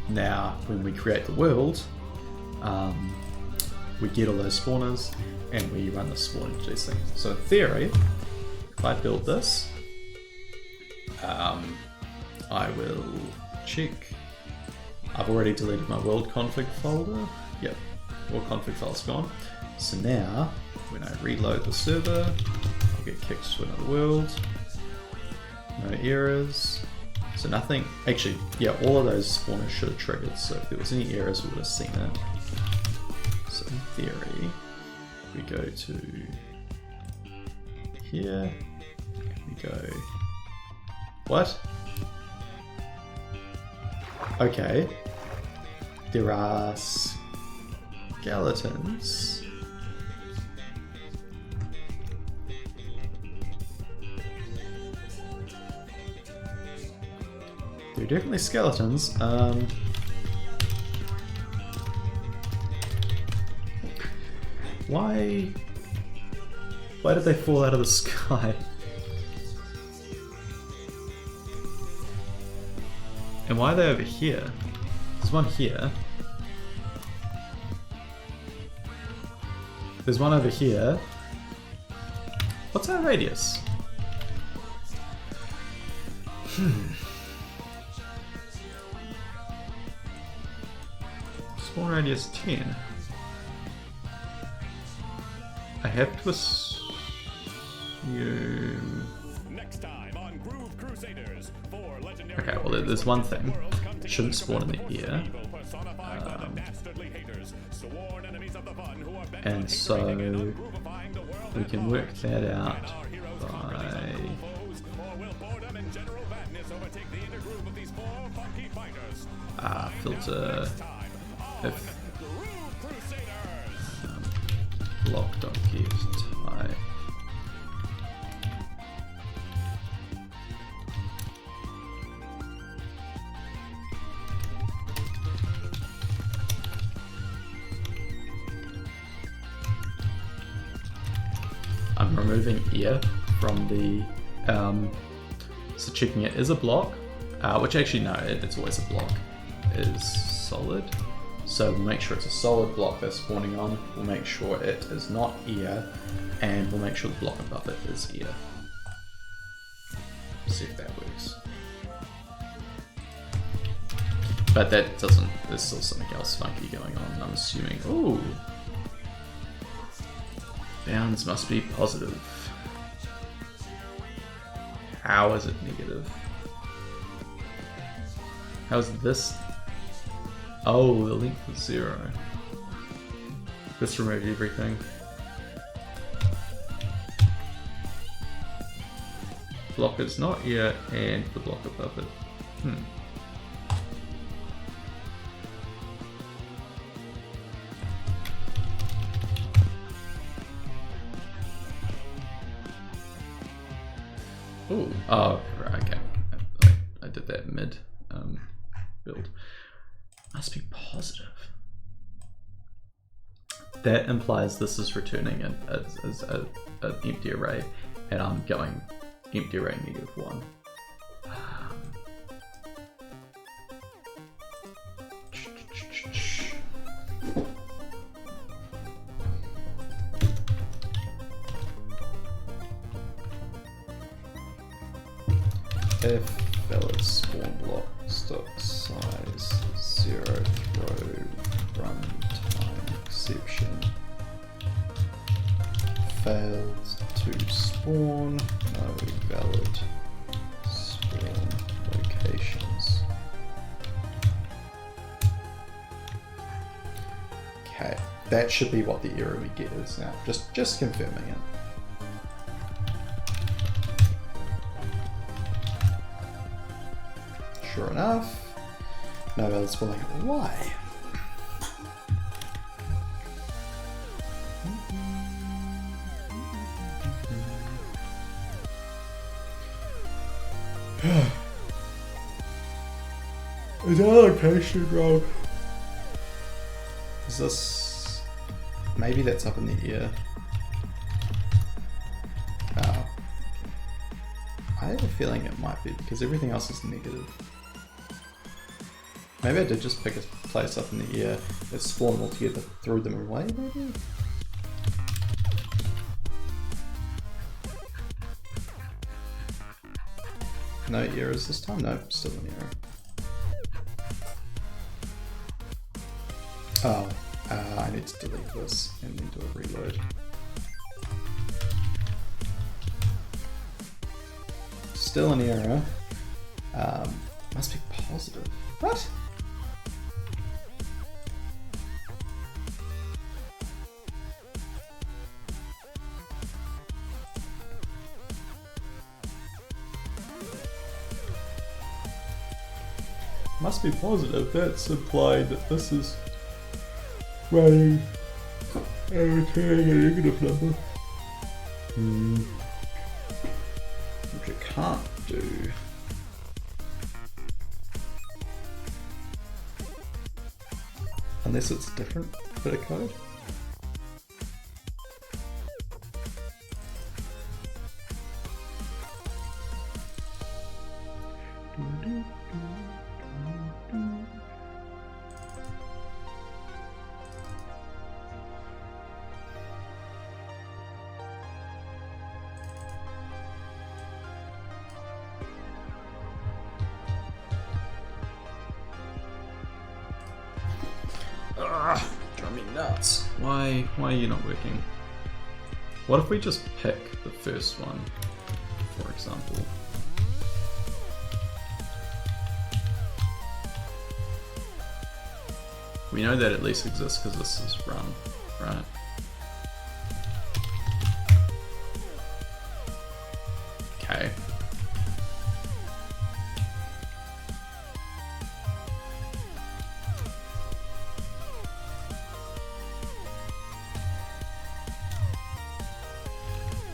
Now, when we create the world, we get all those spawners and we run the spawn into these things. So in theory, if I build this, I will check. I've already deleted my world config folder. Yep, world config file's gone. So now, when I reload the server, I'll get kicked to another world. No errors. So nothing, actually, yeah, all of those spawners should have triggered. So if there was any errors, we would have seen it. So in theory, we go to here, we go, what? Okay, there are skeletons. There are definitely skeletons. Why did they fall out of the sky? And why are they over here? There's one here. There's one over here. What's our radius? Spawn radius 10. I have to assume... Next time on Groove Crusaders, four legendary Okay, well there's one thing. It shouldn't spawn in the ear. And so we can work that out by filter if block.get type. I'm removing ear from the, so checking it is a block, which actually no, it's always a block, is solid. So we'll make sure it's a solid block they're spawning on, we'll make sure it is not ear, and we'll make sure the block above it is ear. See if that works. But that doesn't, there's still something else funky going on, I'm assuming. Ooh! Bounds must be positive. How is it negative? How's this? Oh, the length is 0. Let's remove everything. Block is not here, and the block above it. Ooh, oh, right, okay. I did that mid build. Must be positive. That implies this is returning as an empty array, and I'm going empty array -1. If valid spawn block stock size 0 throw runtime exception failed to spawn, no valid spawn locations. Okay, that should be what the error we get is now. Just confirming it. Sure enough, no valid spawning. Why? Is allocation wrong? Is this... Maybe that's up in the ear. I have a feeling it might be because everything else is negative. Maybe I did just pick a place up in the ear that spawned all together, threw them away, maybe? No errors this time? No, still an error. Oh, I need to delete this and then do a reload. Still an error. Must be positive. What? Must be positive. That's implied that this is running and returning a negative number. Which it can't do. Unless it's a different bit of code. Drive me nuts. Why are you not working? What if we just pick the first one, for example? We know that at least exists because this is run, right? Okay.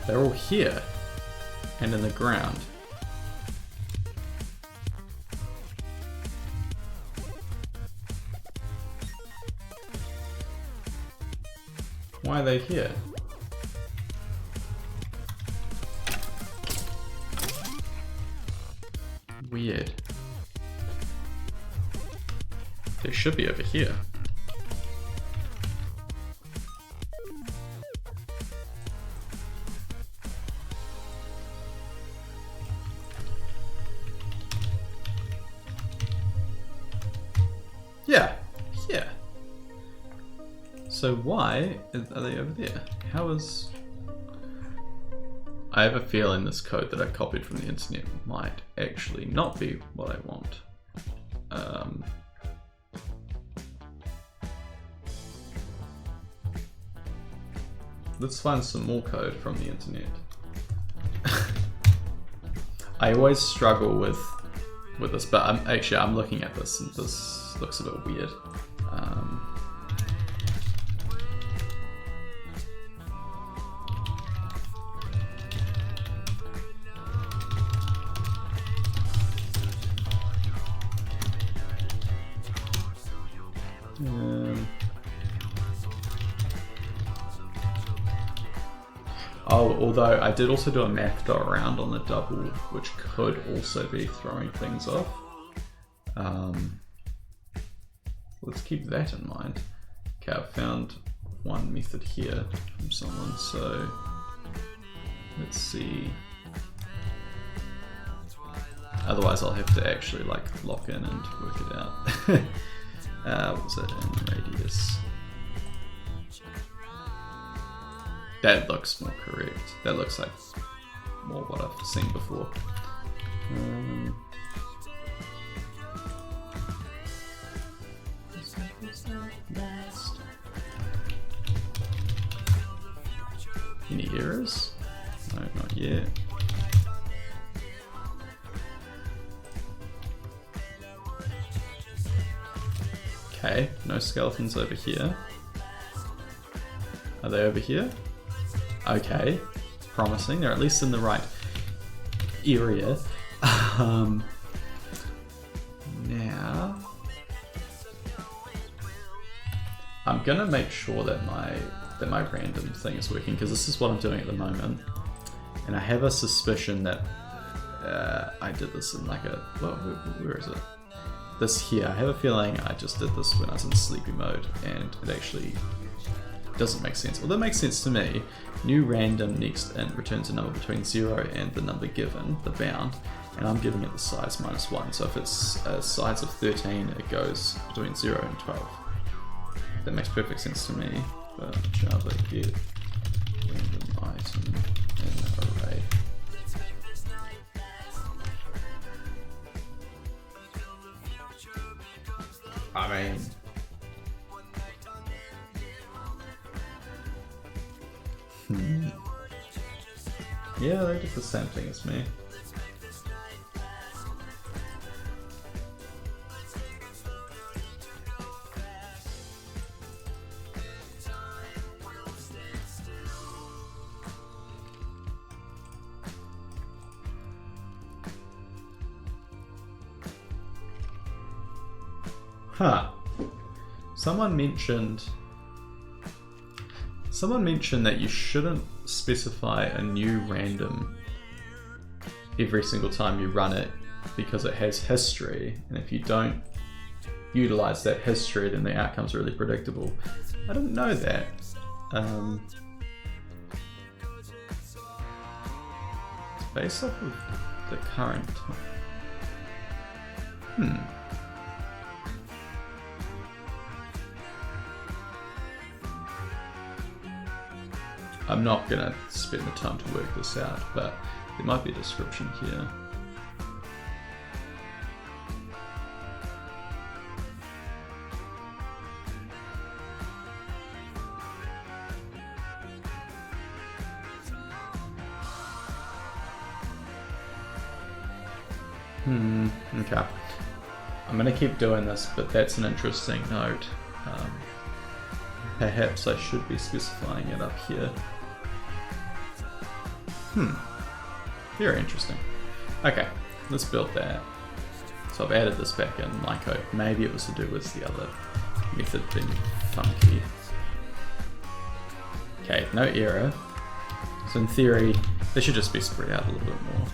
They're all here and in the ground. Why are they here? Weird. They should be over here. Yeah, yeah. So why are they over there? How is... I have a feeling this code that I copied from the internet might actually not be what I want. Let's find some more code from the internet. I always struggle with this, but I'm looking at this and this looks a bit weird. Oh, although I did also do a math dot around on the double, which could also be throwing things off. Let's keep that in mind. Okay, I've found one method here from someone, so let's see. Otherwise I'll have to actually like lock in and work it out. What was it in radius? That looks more correct. That looks like more what I've seen before. Any errors? No, not yet. Okay, no skeletons over here. Are they over here? Okay, promising. They're at least in the right area. Now, I'm gonna make sure that my random thing is working, because this is what I'm doing at the moment, and I have a suspicion that I did this in like a where is it? This here. I have a feeling I just did this when I was in sleepy mode, and it actually doesn't make sense. Well, that makes sense to me. New random next int returns a number between 0 and the number given, the bound, and I'm giving it the size -1. So if it's a size of 13, it goes between 0 and 12. That makes perfect sense to me. But Java get random item in array. I mean, yeah, they did the same thing as me. Huh. Someone mentioned that you shouldn't specify a new random every single time you run it, because it has history, and if you don't utilize that history, then the outcome's really predictable. I didn't know that. Based off of the current. I'm not gonna spend the time to work this out, but there might be a description here. Okay. I'm gonna keep doing this, but that's an interesting note. Perhaps I should be specifying it up here. Very interesting. Okay, let's build that. So I've added this back in my code. Maybe it was to do with the other method being funky. Okay, no error. So in theory, they should just be spread out a little bit more.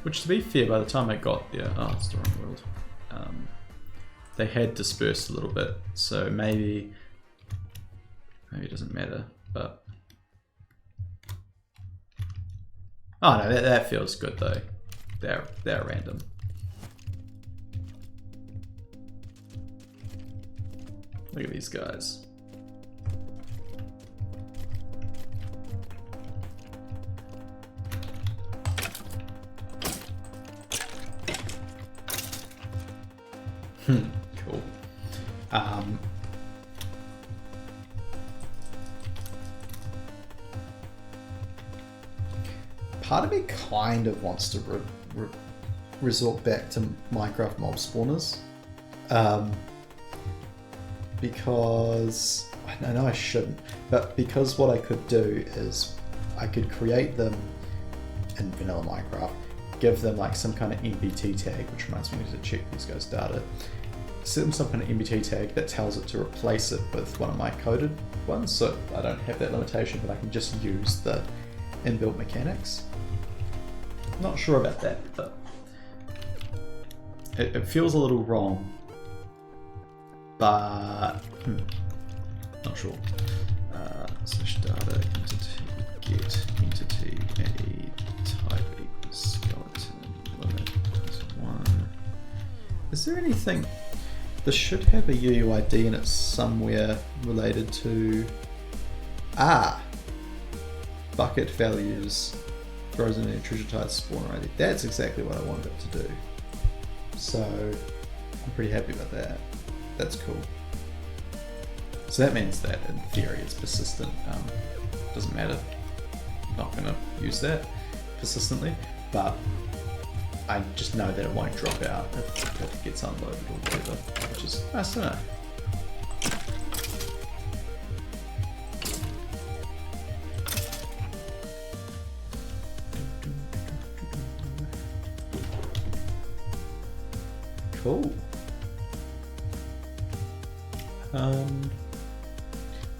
Which, to be fair, by the time I got there, oh, it's the wrong world. They had dispersed a little bit, so maybe it doesn't matter, but oh no, that feels good though. They're random. Look at these guys. Cool. Part of me kind of wants to resort back to Minecraft mob spawners. Because I know I shouldn't, but because what I could do is I could create them in vanilla Minecraft, give them like some kind of NBT tag, which reminds me to check these guys' data. Set them some kind of NBT tag that tells it to replace it with one of my coded ones, so I don't have that limitation, but I can just use the inbuilt mechanics. Not sure about that, but it feels a little wrong. But not sure. Slash data entity get entity a type equals skeleton limit is 1. Is there anything? This should have a UUID in it somewhere related to bucket values frozen in treasure tide spawner ID. That's exactly what I wanted it to do. So I'm pretty happy about that. That's cool. So that means that in theory it's persistent. Doesn't matter. I'm not going to use that persistently, but I just know that it won't drop out if it gets unloaded or whatever, which is nice to know. Cool.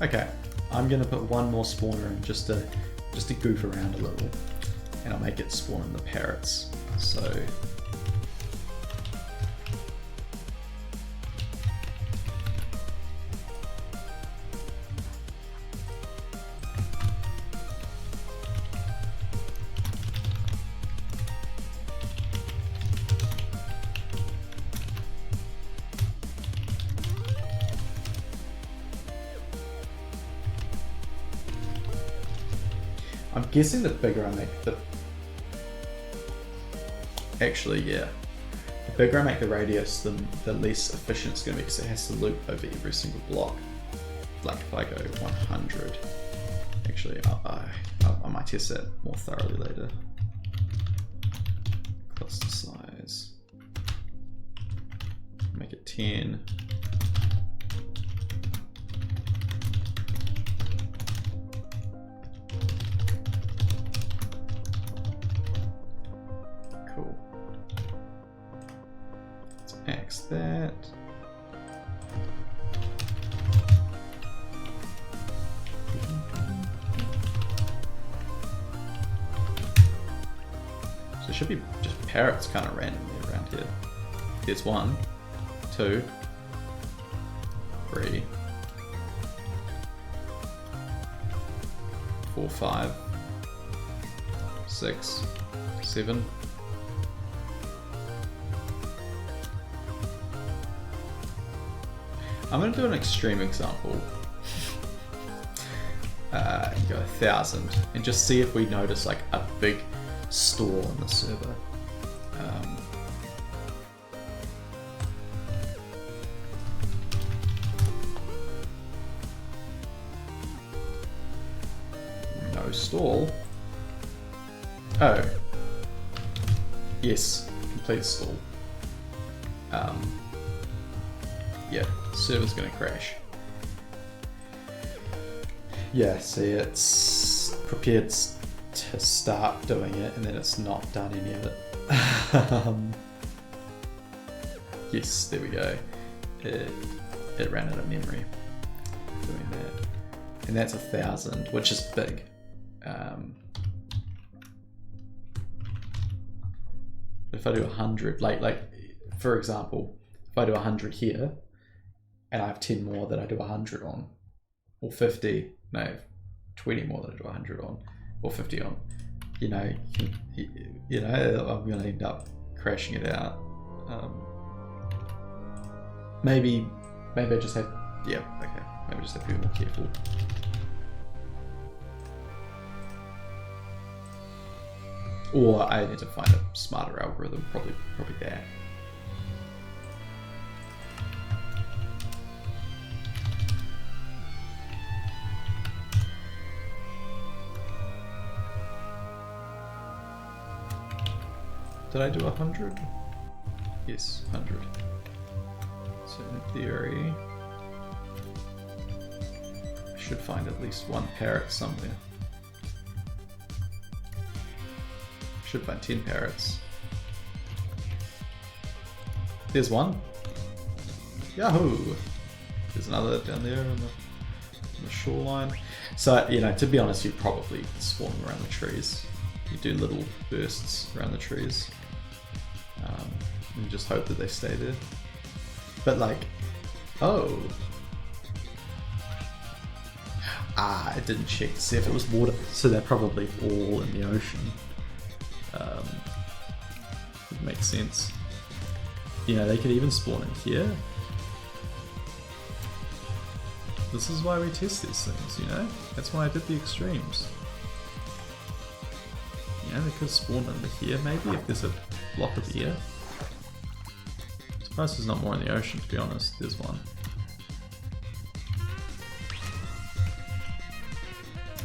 Okay, I'm gonna put one more spawner in just to goof around a little, and I'll make it spawn in the parrots. So I'm guessing the bigger I make the... Actually, yeah. The bigger I make the radius, the less efficient it's going to be, because it has to loop over every single block. Like if I go 100... Actually, I might test that more thoroughly later. Cluster size. Make it 10. Cool. Let's X that. So it should be just parrots kind of randomly around here. There's 1, 2, 3, 4, 5, 6, 7. I'm going to do an extreme example. And go 1,000 and just see if we notice like a big store on the server. No stall. Oh. Yes, complete stall. Yeah, server's gonna crash. Yeah, see, it's prepared to start doing it and then it's not done any of it. Yes, there we go. It ran out of memory doing that. And that's 1,000, which is big. If I do 100, like for example, if I do 100 here, and I have 10 more that I do 100 on, or 50, no, 20 more that I do 100 on, or 50 on, you know, I'm going to end up crashing it out. Maybe I just have Yeah, okay. Maybe just have to be more careful. Or I need to find a smarter algorithm, probably that. Did I do 100? Yes, 100. So in theory, I should find at least one parrot somewhere. Should find 10 parrots. There's one. Yahoo! There's another down there on the shoreline. So, you know, to be honest, you'd probably spawn them around the trees. You do little bursts around the trees. And just hope that they stay there. But like, oh. I didn't check to see if it was water. So they're probably all in the ocean. Would make sense. You know, they could even spawn in here. This is why we test these things, you know? That's why I did the extremes. You know, they could spawn under here maybe if there's a block of air. Surprised there's not more in the ocean, to be honest. There's one.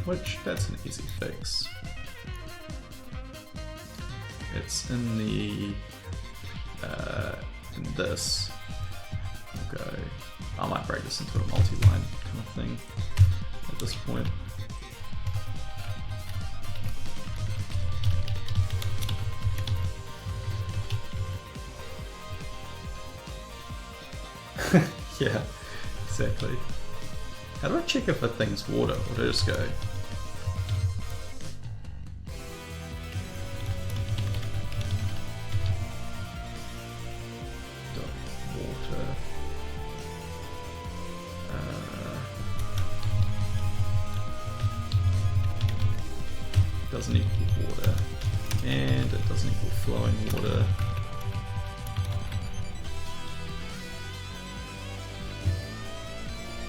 Which, that's an easy fix. It's in the, in this. I'll go, I might break this into a multi-line kind of thing at this point. Yeah, exactly. How do I check if a thing's water, or do I just go? Water. Doesn't equal water, and it doesn't equal flowing water.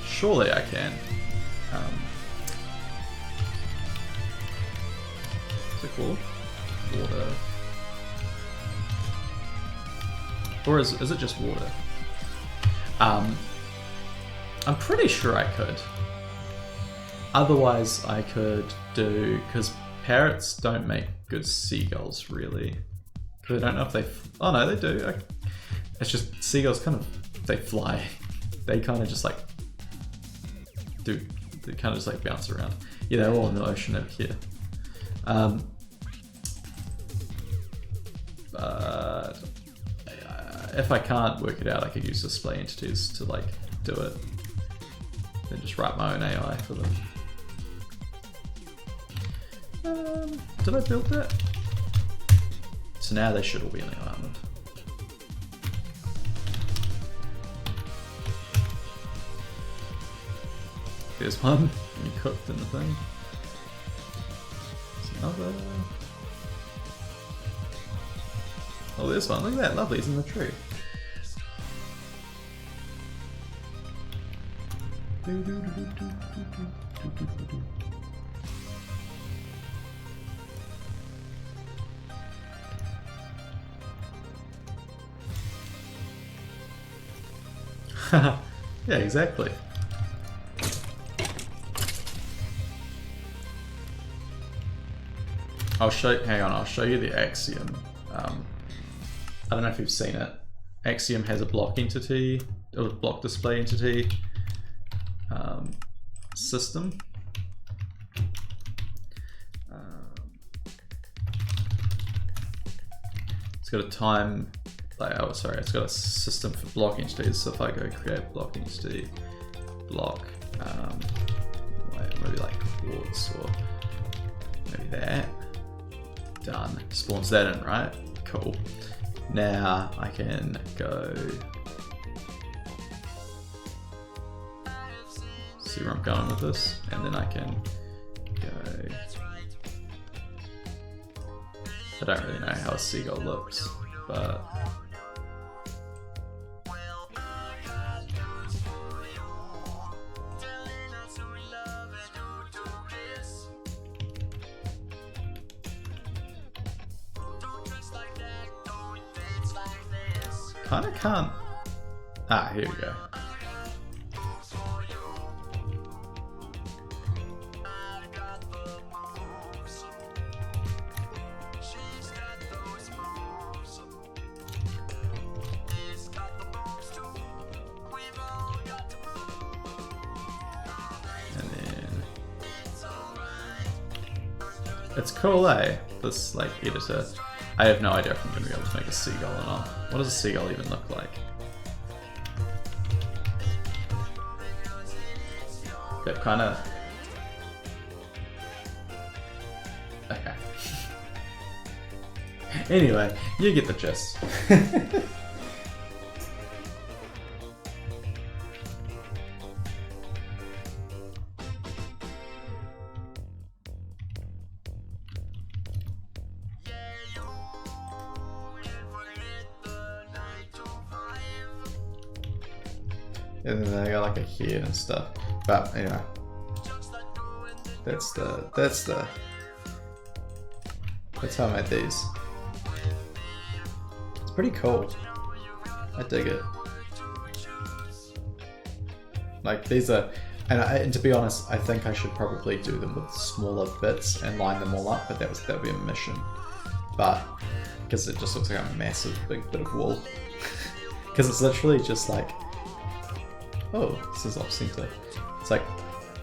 Surely I can. What's it called? Water. Or is it just water? I'm pretty sure I could. Otherwise I could do, because parrots don't make good seagulls really. Because I don't know if they, oh no they do. It's just seagulls kind of, they fly. They kind of just like, they kind of just like bounce around. Yeah, they're all in the ocean over here. But if I can't work it out, I could use display entities to like do it. Then just write my own AI for them. Did I build that? So now they should all be on the island. There's one, getting cooked in the thing. There's another. Oh, there's one. Look at that, lovely, it's in the tree. Yeah, exactly. I'll show you the Axiom. I don't know if you've seen it. Axiom has a block entity, or block display entity system. It's got a time, like, oh sorry, it's got a system for block entities. So if I go create block entity, block, maybe like quartz or maybe that. Done. Spawns that in, right? Cool. Now I can go see where I'm going with this, and then I can go. I don't really know how a seagull looks, but kind of can't. Ah, here we go. It's cool, eh? This like editor. I have no idea if I'm going to be able to make a seagull or not. What does a seagull even look like? That kind of. Okay. Anyway, you get the gist. And then they got like a head and stuff. But anyway. That's how I made these. It's pretty cool. I dig it. Like these are, and to be honest, I think I should probably do them with smaller bits and line them all up, but that would be a mission. But because it just looks like a massive big bit of wool. Because it's literally just like, oh, this is off center. It's like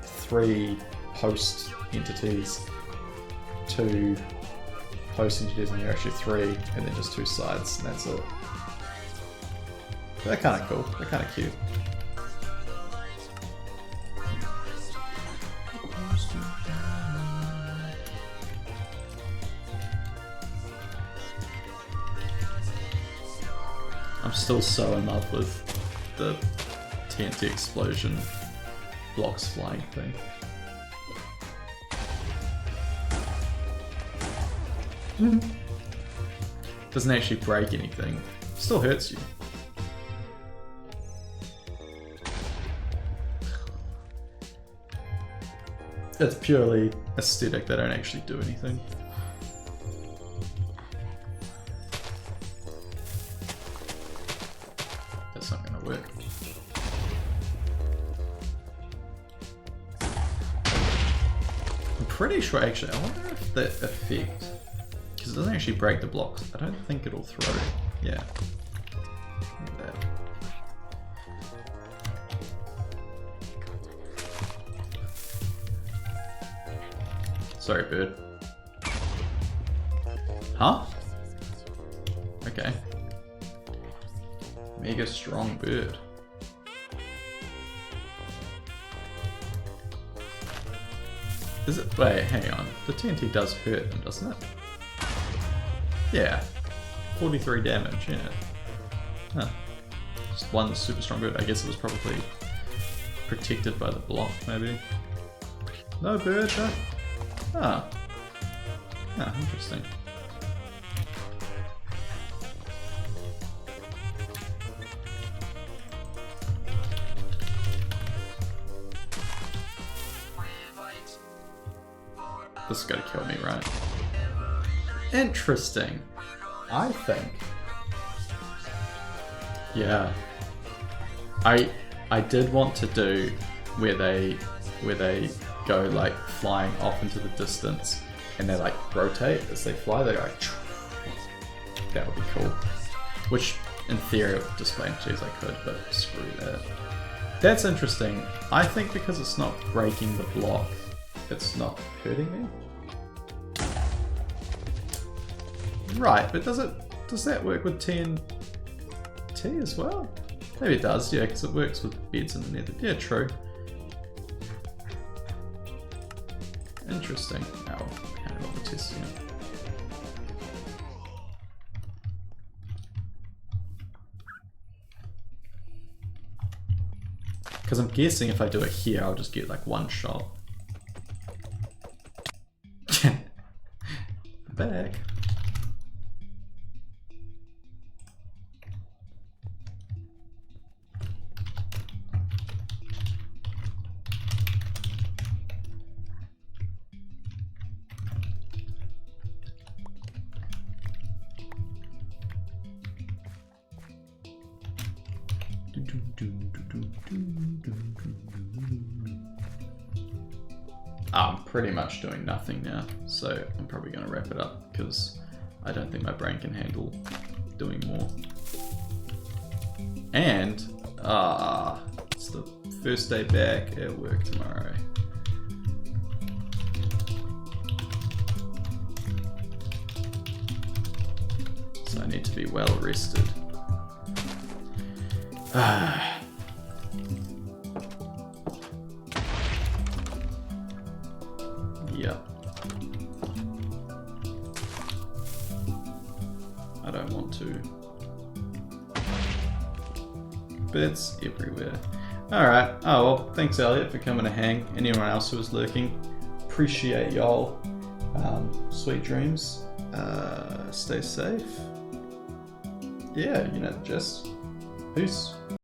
3 post entities, 2 post entities, and they're actually 3, and then just 2 sides, and that's it. They're kind of cool. They're kind of cute. I'm still so in love with the TNT explosion blocks flying thing. Doesn't actually break anything. Still hurts you. It's purely aesthetic, they don't actually do anything. That's not gonna work. I'm pretty sure actually, I wonder if that effect, because it doesn't actually break the blocks, I don't think it'll throw. Yeah. Look at that. Sorry, bird. Huh? Okay. Mega strong bird. Is it? Wait, hang on. The TNT does hurt them, doesn't it? Yeah. 43 damage, yeah. Huh. Just one super strong bird. I guess it was probably protected by the block, maybe. No bird, no. Ah. Ah, interesting. This is gonna kill me, right? Interesting. I think. Yeah. I did want to do where they go like flying off into the distance and they like rotate as they fly. They go like, that would be cool. Which in theory it would display into as I could, but screw that. That's interesting. I think because it's not breaking the block, it's not hurting me. Right, but does that work with TNT as well? Maybe it does, yeah, because it works with beds in the nether. Yeah, true. Interesting. Oh, I can't remember testing it. Because I'm guessing if I do it here, I'll just get like one shot. I'm back. I'm pretty much doing nothing now, so I'm probably going to wrap it up because I don't think my brain can handle doing more. And, it's the first day back at work tomorrow. So I need to be well rested. Yep. I don't want to. Birds everywhere. Alright. Oh, well, thanks, Elliot, for coming to hang. Anyone else who was lurking, appreciate y'all. Sweet dreams. Stay safe. Yeah, you know the gist. Peace.